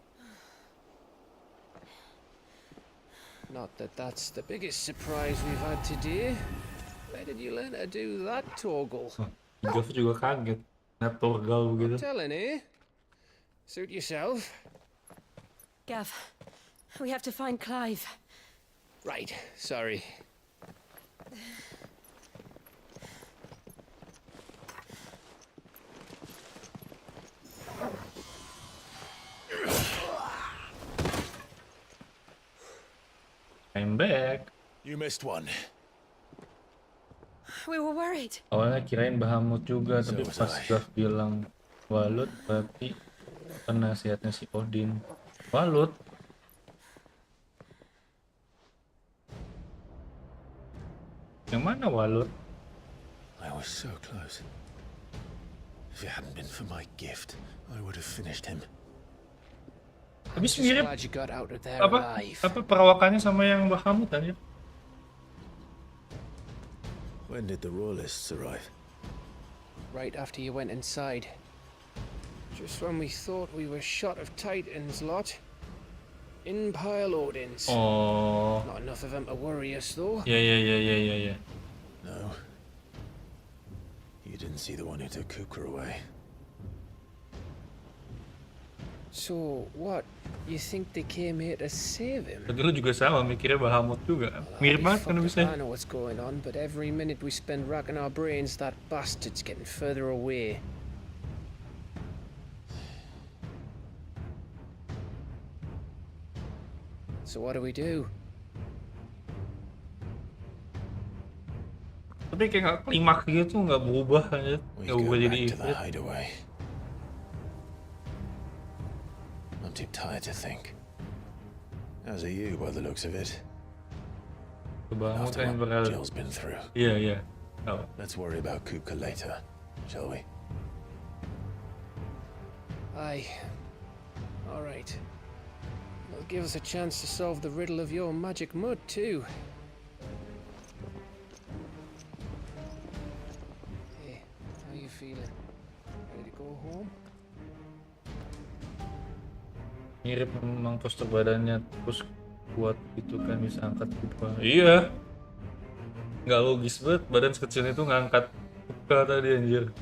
Not that that's the biggest surprise we've had today. Where did you learn to do that, Torgal? Gav juga kaget. Lihat Torgal begitu. Telling, eh? Suit yourself. Gav, we have to find Clive. Right, sorry. I'm back. You missed one. We were worried. Awalnya kirain Bahamut juga, tapi pas Gav bilang Walut, berarti penasihatnya si Odin. Walut. Yang mana Walut? I was so close. If it hadn't been for my gift, I would have finished him. Habis mirip Glad you got out of there apa alive. perawakannya sama yang Bahamut aja. When did the royalists arrive? Right after you went inside. Just when we thought we were shot of Titans, lot. In pile Odins. Oh. Not enough of them to worry us, though. Yeah. No. You didn't see the one who took Kupka away. So, what? You think they came here to save him? Tadi lu juga sama mikirnya Bahamut juga. Mirip banget kan bisa. I know what's going on, but every minute we spend racking our brains, that bastard's getting further away. So what do we do? Tapi kayak nggak klimaks gitu, nggak berubah aja, We nggak go berubah jadi back to the ifrit. hideaway. I'm too tired to think. As are you, by the looks of it. Coba After kayak what Jill's been through. Iya iya. Oh. Let's worry about Kupka later, shall we? Aye. All right. It'll give us a chance to solve the riddle of your magic mud, too. Hey, how you feeling? Ready to go home? Mirip memang postur badannya, terus kuat gitu kan, bisa angkat Kupka. Iya. Nggak logis banget, badan sekecil itu ngangkat Kupka tadi anjir.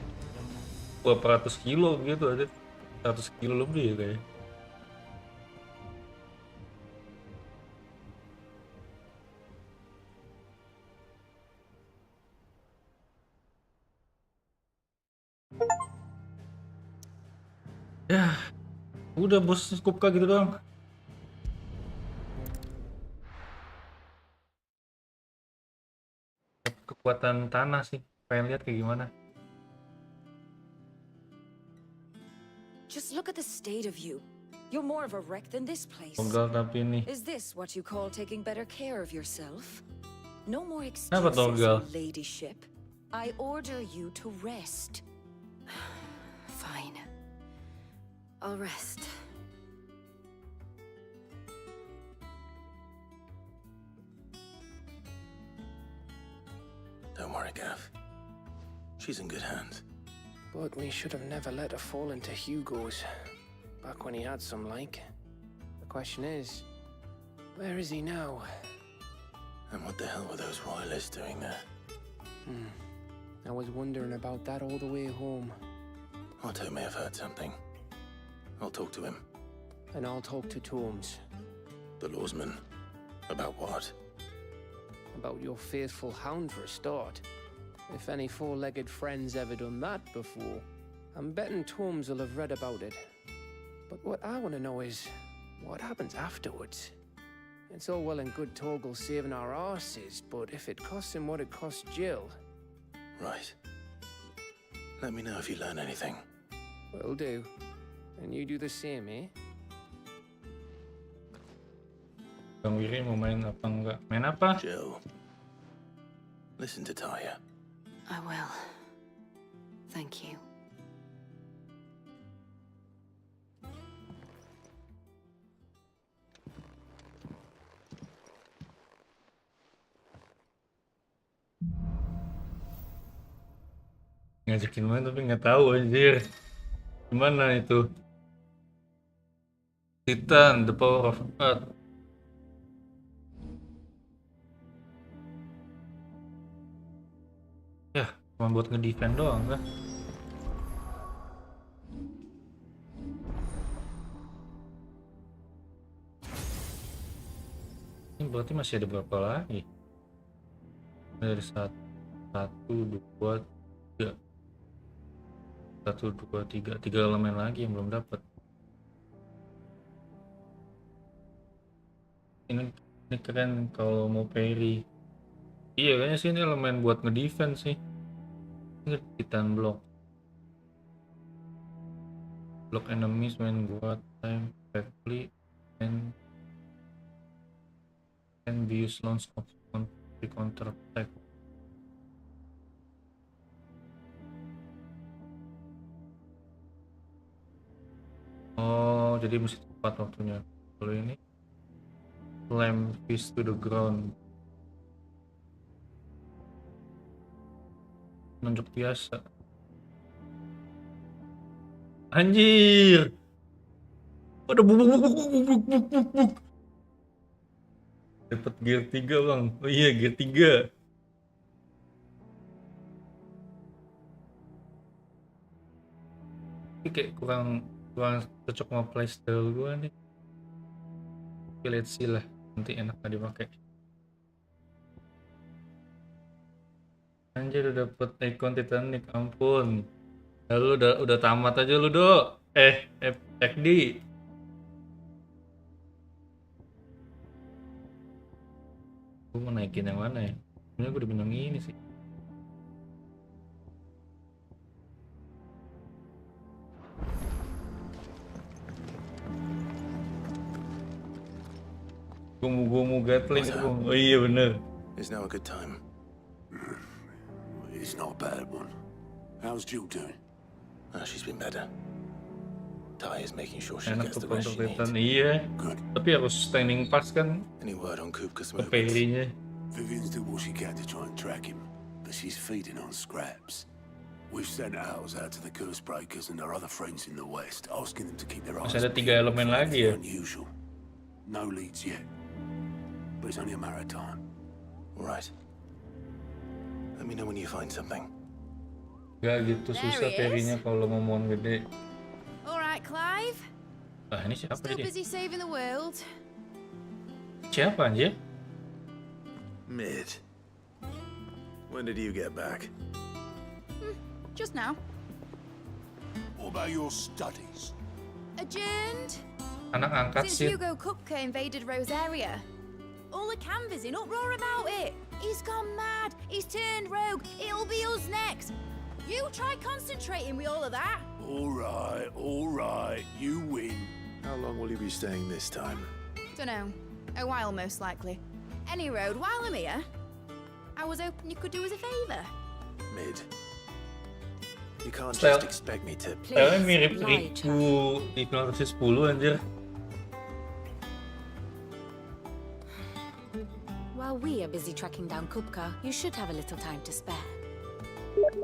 Berapa ratus kilo gitu, ada 100 kilo lebih ya kayak. Ya, udah bos, Kupka gitu doang. Kekuatan tanah sih, pengen lihat kayak gimana. Just look at the state of you. You're more of a wreck than this place. Togel tapi nih. Is this what you call taking better care of yourself? No more Kenapa excuses, togel? ladyship. I order you to rest. Fine. I'll rest. Don't worry, Gav. She's in good hands. But we should have never let her fall into Hugo's. Back when he had some like. The question is, where is he now? And what the hell were those royalists doing there? I was wondering about that all the way home. Otto may have heard something. I'll talk to him. And I'll talk to Tomes. The lawsman. About what? About your faithful hound for a start. If any four-legged friend's ever done that before, I'm betting Tomes will have read about it. But what I want to know is, what happens afterwards? It's all well and good Torgal saving our arses, but if it costs him what it cost Jill... Right. Let me know if you learn anything. Will do. And you do the same, eh? Bang Wiri mau main apa enggak? Main apa? Jill, listen to Taya. I will. Thank you. Ngajakin main tapi nggak tahu anjir. Gimana itu? Titan, the power of Earth. Ya, cuma buat ngedefend doang kan? Ini berarti masih ada berapa lagi? Dari satu, dua, tiga. 1, 2, 3, 3 elemen lagi yang belum dapat. Ini keren kalau mau parry. Iya kayaknya sih ini elemen buat ngedefense sih. Ini Titan block. Block enemies when go out time perfectly and can be used launch of counter attack. Oh, jadi mesti tepat waktunya. Kalau ini slam fist to the ground. Nunjuk biasa. Anjir. Ada buk. Dapat gear 3, Bang. Oh iya, gear 3. Ini kayak kurang cocok sama playstyle gue nih. Oke, let's see lah, nanti enak gak dipakai. Anjir udah dapet ikon Titanic, ampun. Lalu udah tamat aja lu, Do. FD. Gue mau naikin yang mana ya? Sebenernya gue udah bilang ini sih. Gomu Gatling. Oh iya bener. Is now a good time? It's not a bad one. How's Jill doing? She's been better. Ty is making sure she Enak gets tuh the rest she needs. konten iya. Tapi harus standing pas kan. Any word on Kupka's Ke movements? Perry-nya. Vivian's did what she can to try and track him, but she's feeding on scraps. We've sent ours out to the curse breakers and our other friends in the west, asking them to keep their eyes Masih ada 3 elemen lagi ya. unusual. No leads yet, but it's only a matter of time. All right. Let me know when you find something. Gak gitu susah Perry-nya kalau ngomong gede. All right, Clive. Ah, ini siapa Still dia? busy saving the world. Siapa anjir? Mid. When did you get back? Just now. What about your studies? Adjourned. Anak angkat Since sih. Hugo Kupka invaded Rosaria. All the canvas in uproar about it. He's gone mad. He's turned rogue. It'll be us next. You try concentrating with all of that. All right, you win. How long will you be staying this time? Dunno. A while, most likely. Any road, while I'm here, I was hoping you could do us a favour. Mid. You can't Style- just expect me to... Stylenya mirip Riku di Final Fantasy 10 anjir. While we are busy tracking down Kupka, you should have a little time to spare.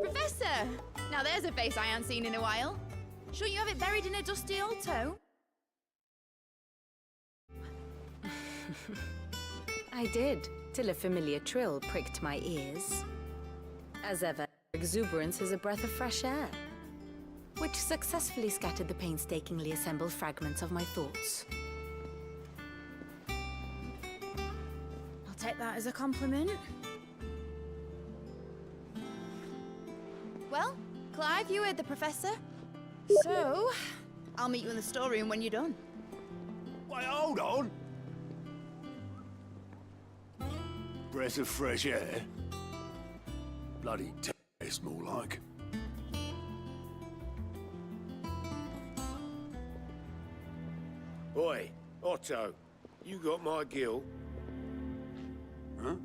Professor! Now there's a face I haven't seen in a while. Shouldn't you have it buried in a dusty old tome? I did, till a familiar trill pricked my ears. As ever, exuberance is a breath of fresh air, which successfully scattered the painstakingly assembled fragments of my thoughts. I'll take that as a compliment. Well, Clive, you heard the professor. So, I'll meet you in the storeroom when you're done. Wait, hold on. Breath of fresh air. Bloody test, more like. Oi, Otto, you got my gill? Huh?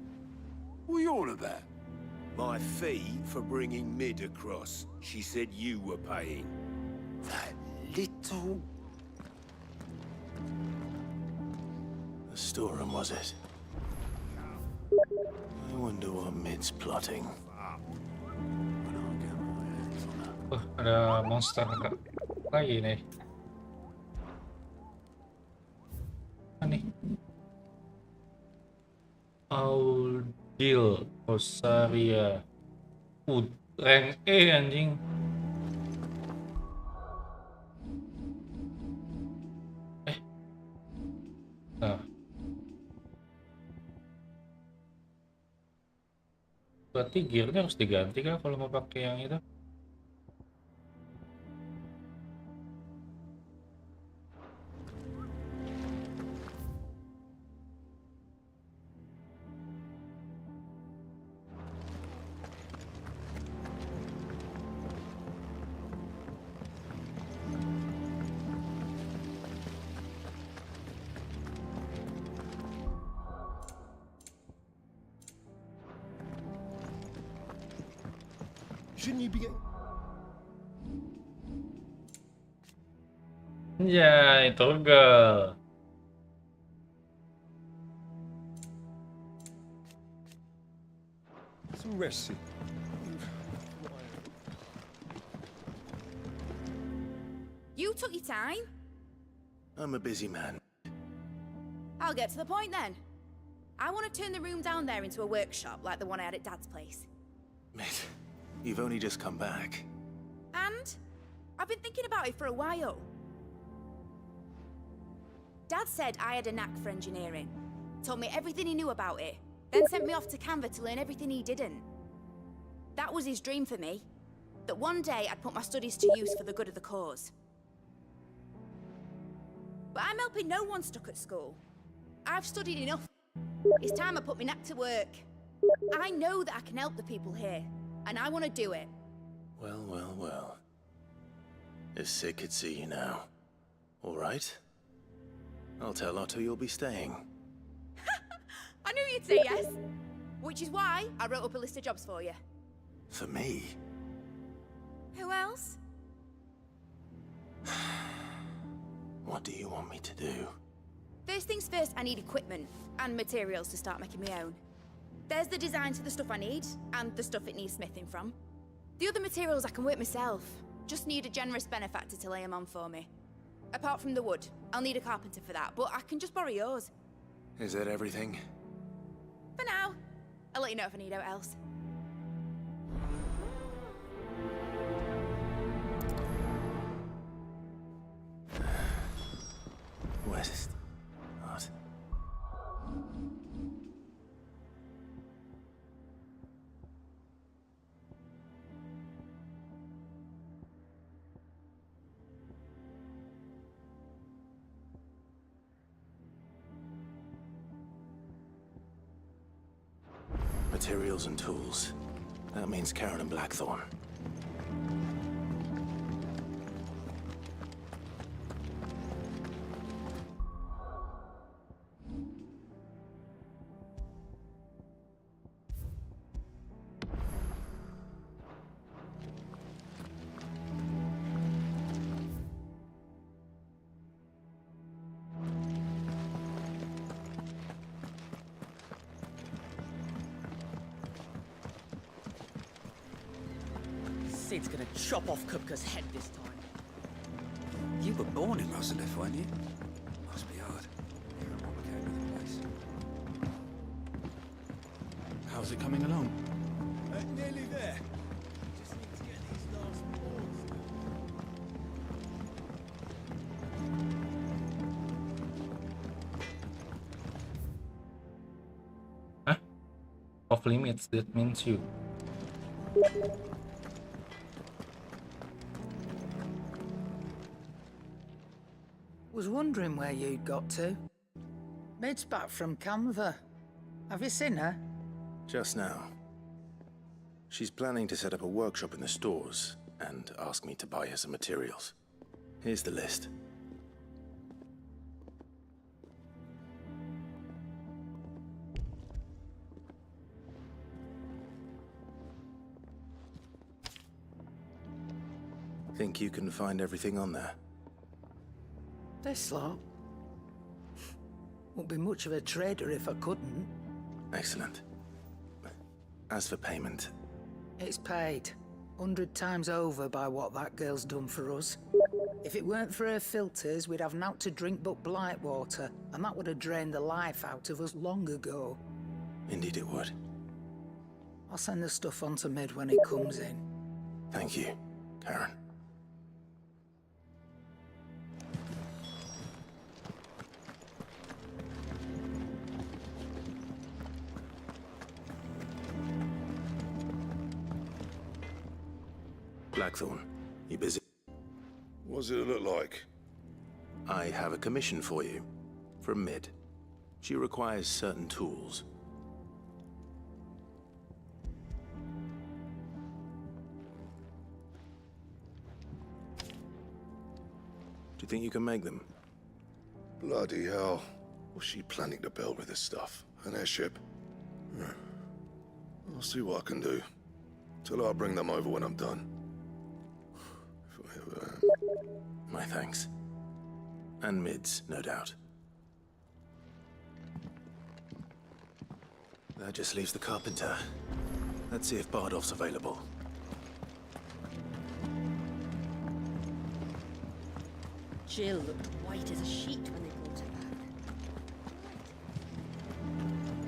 What are you on about? My fee for bringing Mid across. She said you were paying. That little... The storeroom, was it? I wonder what Mid's plotting. Oh, ada monster lagi nih. Apa nih? Audil Osaria. Rank E anjing. Nah. Berarti gearnya harus diganti kah kalau mau pakai yang itu? Shouldn't you be getting... Anjay, toggle. Some rest. You took your time. I'm a busy man. I'll get to the point then. I want to turn the room down there into a workshop like the one I had at Dad's place. Mid, you've only just come back. And I've been thinking about it for a while. Dad said I had a knack for engineering. Told me everything he knew about it. Then sent me off to Canva to learn everything he didn't. That was his dream for me. That one day I'd put my studies to use for the good of the cause. But I'm helping no one stuck at school. I've studied enough. It's time I put my knack to work. I know that I can help the people here, and I want to do it. Well, well, well. If Sid could see you now. All right. I'll tell Otto you'll be staying. I knew you'd say yes. Which is why I wrote up a list of jobs for you. For me? Who else? What do you want me to do? First things first, I need equipment and materials to start making my own. There's the designs for the stuff I need, and the stuff it needs smithing from. The other materials I can work myself. Just need a generous benefactor to lay them on for me. Apart from the wood, I'll need a carpenter for that, but I can just borrow yours. Is that everything? For now. I'll let you know if I need out else. West. What? Materials and tools. That means Karen and Blackthorn. Sid's gonna chop off Kupka's head this time. You were born in Rosalith, weren't you? Must be hard. Hearing what became of the place. How's it coming along? Nearly there. Just need to get these last boards. Huh? Off limits, that means you. Was wondering where you'd got to. Mid's back from Canva. Have you seen her? Just now. She's planning to set up a workshop in the stores and ask me to buy her some materials. Here's the list. Think you can find everything on there? This lot? Won't be much of a trader if I couldn't. Excellent. As for payment... It's paid. 100 times over by what that girl's done for us. If it weren't for her filters, we'd have naught to drink but blight water, and that would have drained the life out of us long ago. Indeed it would. I'll send the stuff on to Mid when it comes in. Thank you, Karen. Blackthorn, you busy? What does it look like? I have a commission for you. From Mid. She requires certain tools. Do you think you can make them? Bloody hell. What's she planning to build with this stuff? An airship? I'll see what I can do. Till I bring them over when I'm done. My thanks. And Mid's, no doubt. That just leaves the carpenter. Let's see if Bardolph's available. Jill looked white as a sheet when they brought her back.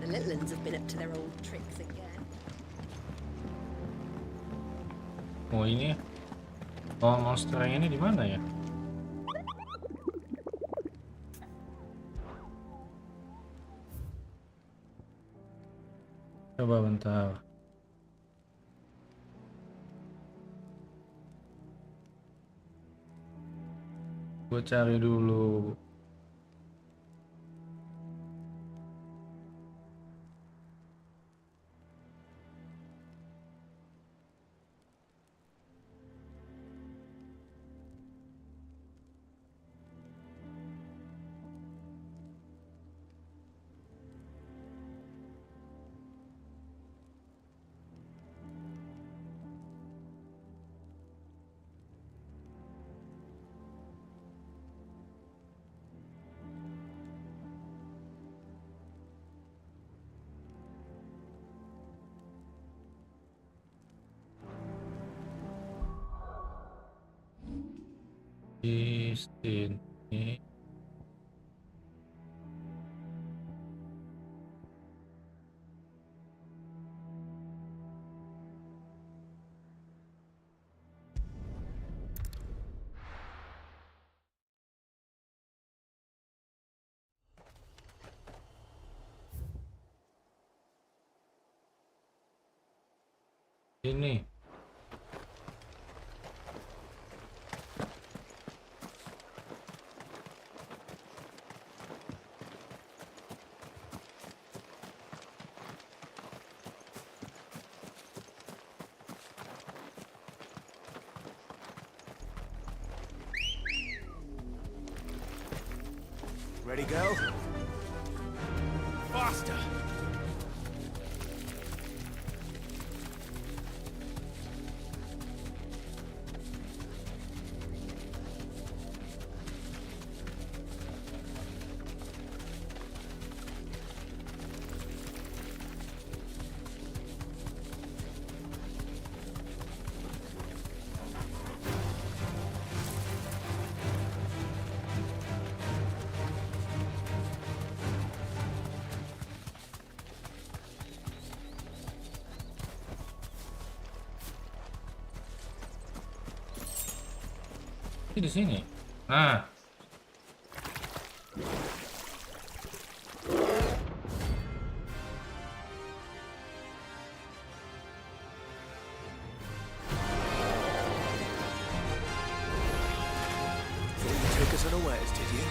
The little ones have been up to their old tricks again. Oh ini ya. Oh monster yang ini di mana ya? Coba bentar. Gue cari dulu. Di sini. Ini. Ready, go? Faster! Di sini. Nah. Take us unawares, did you?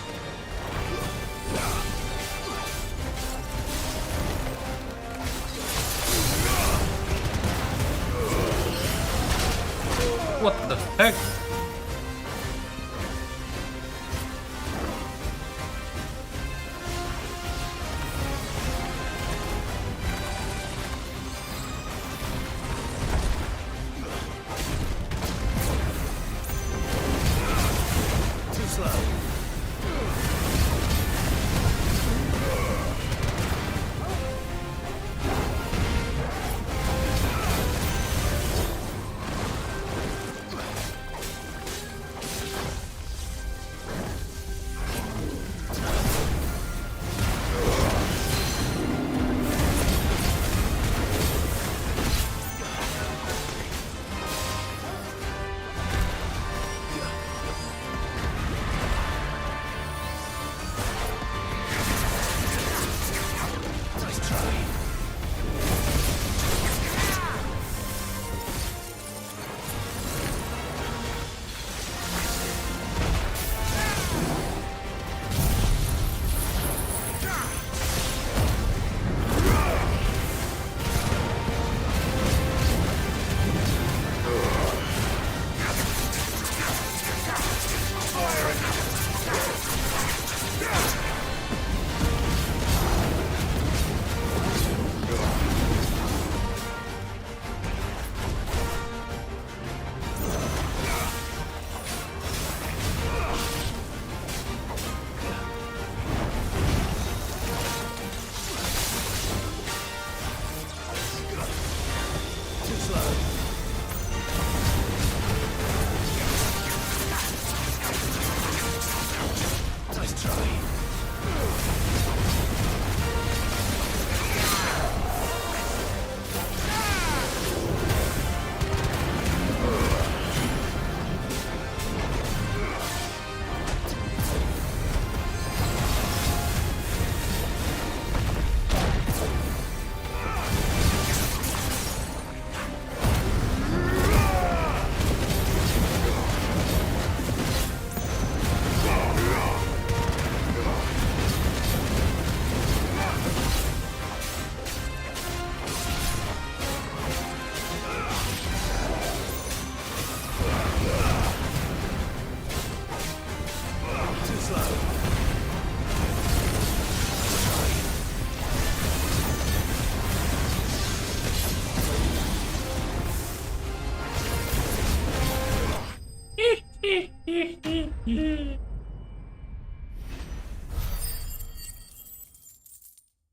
What the heck? Too slow.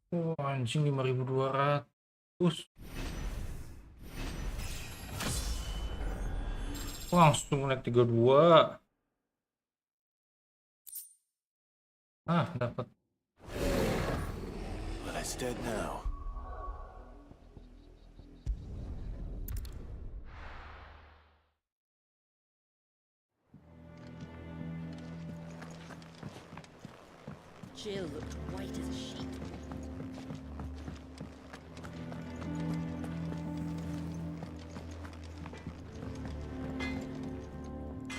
Oh, anjing 5.200. Langsung naik 32. Dapat. Well, it's dead now. Jill looked white as a sheet.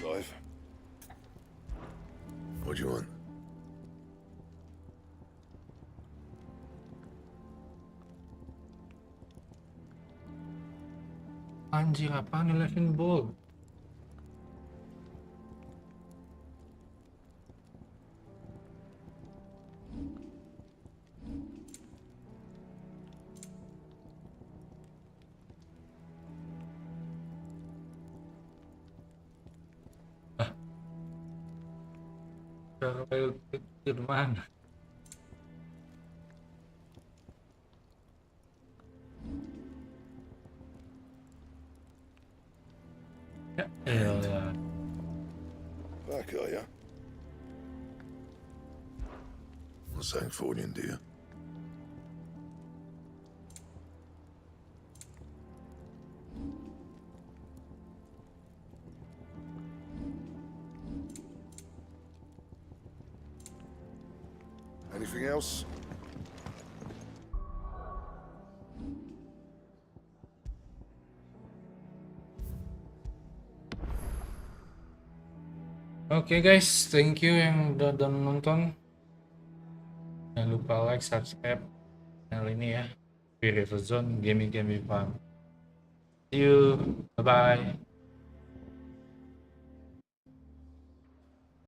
Clive. What do you want? Anjir, apaan 11 ball? Royal itu mana? Ya elah. Back, are ya? Well, thanks for you, dear. Anything else? Oke guys, thank you yang udah nonton. Jangan lupa like, subscribe channel ini ya. WiryverseZone, gaming fun. See you, bye bye.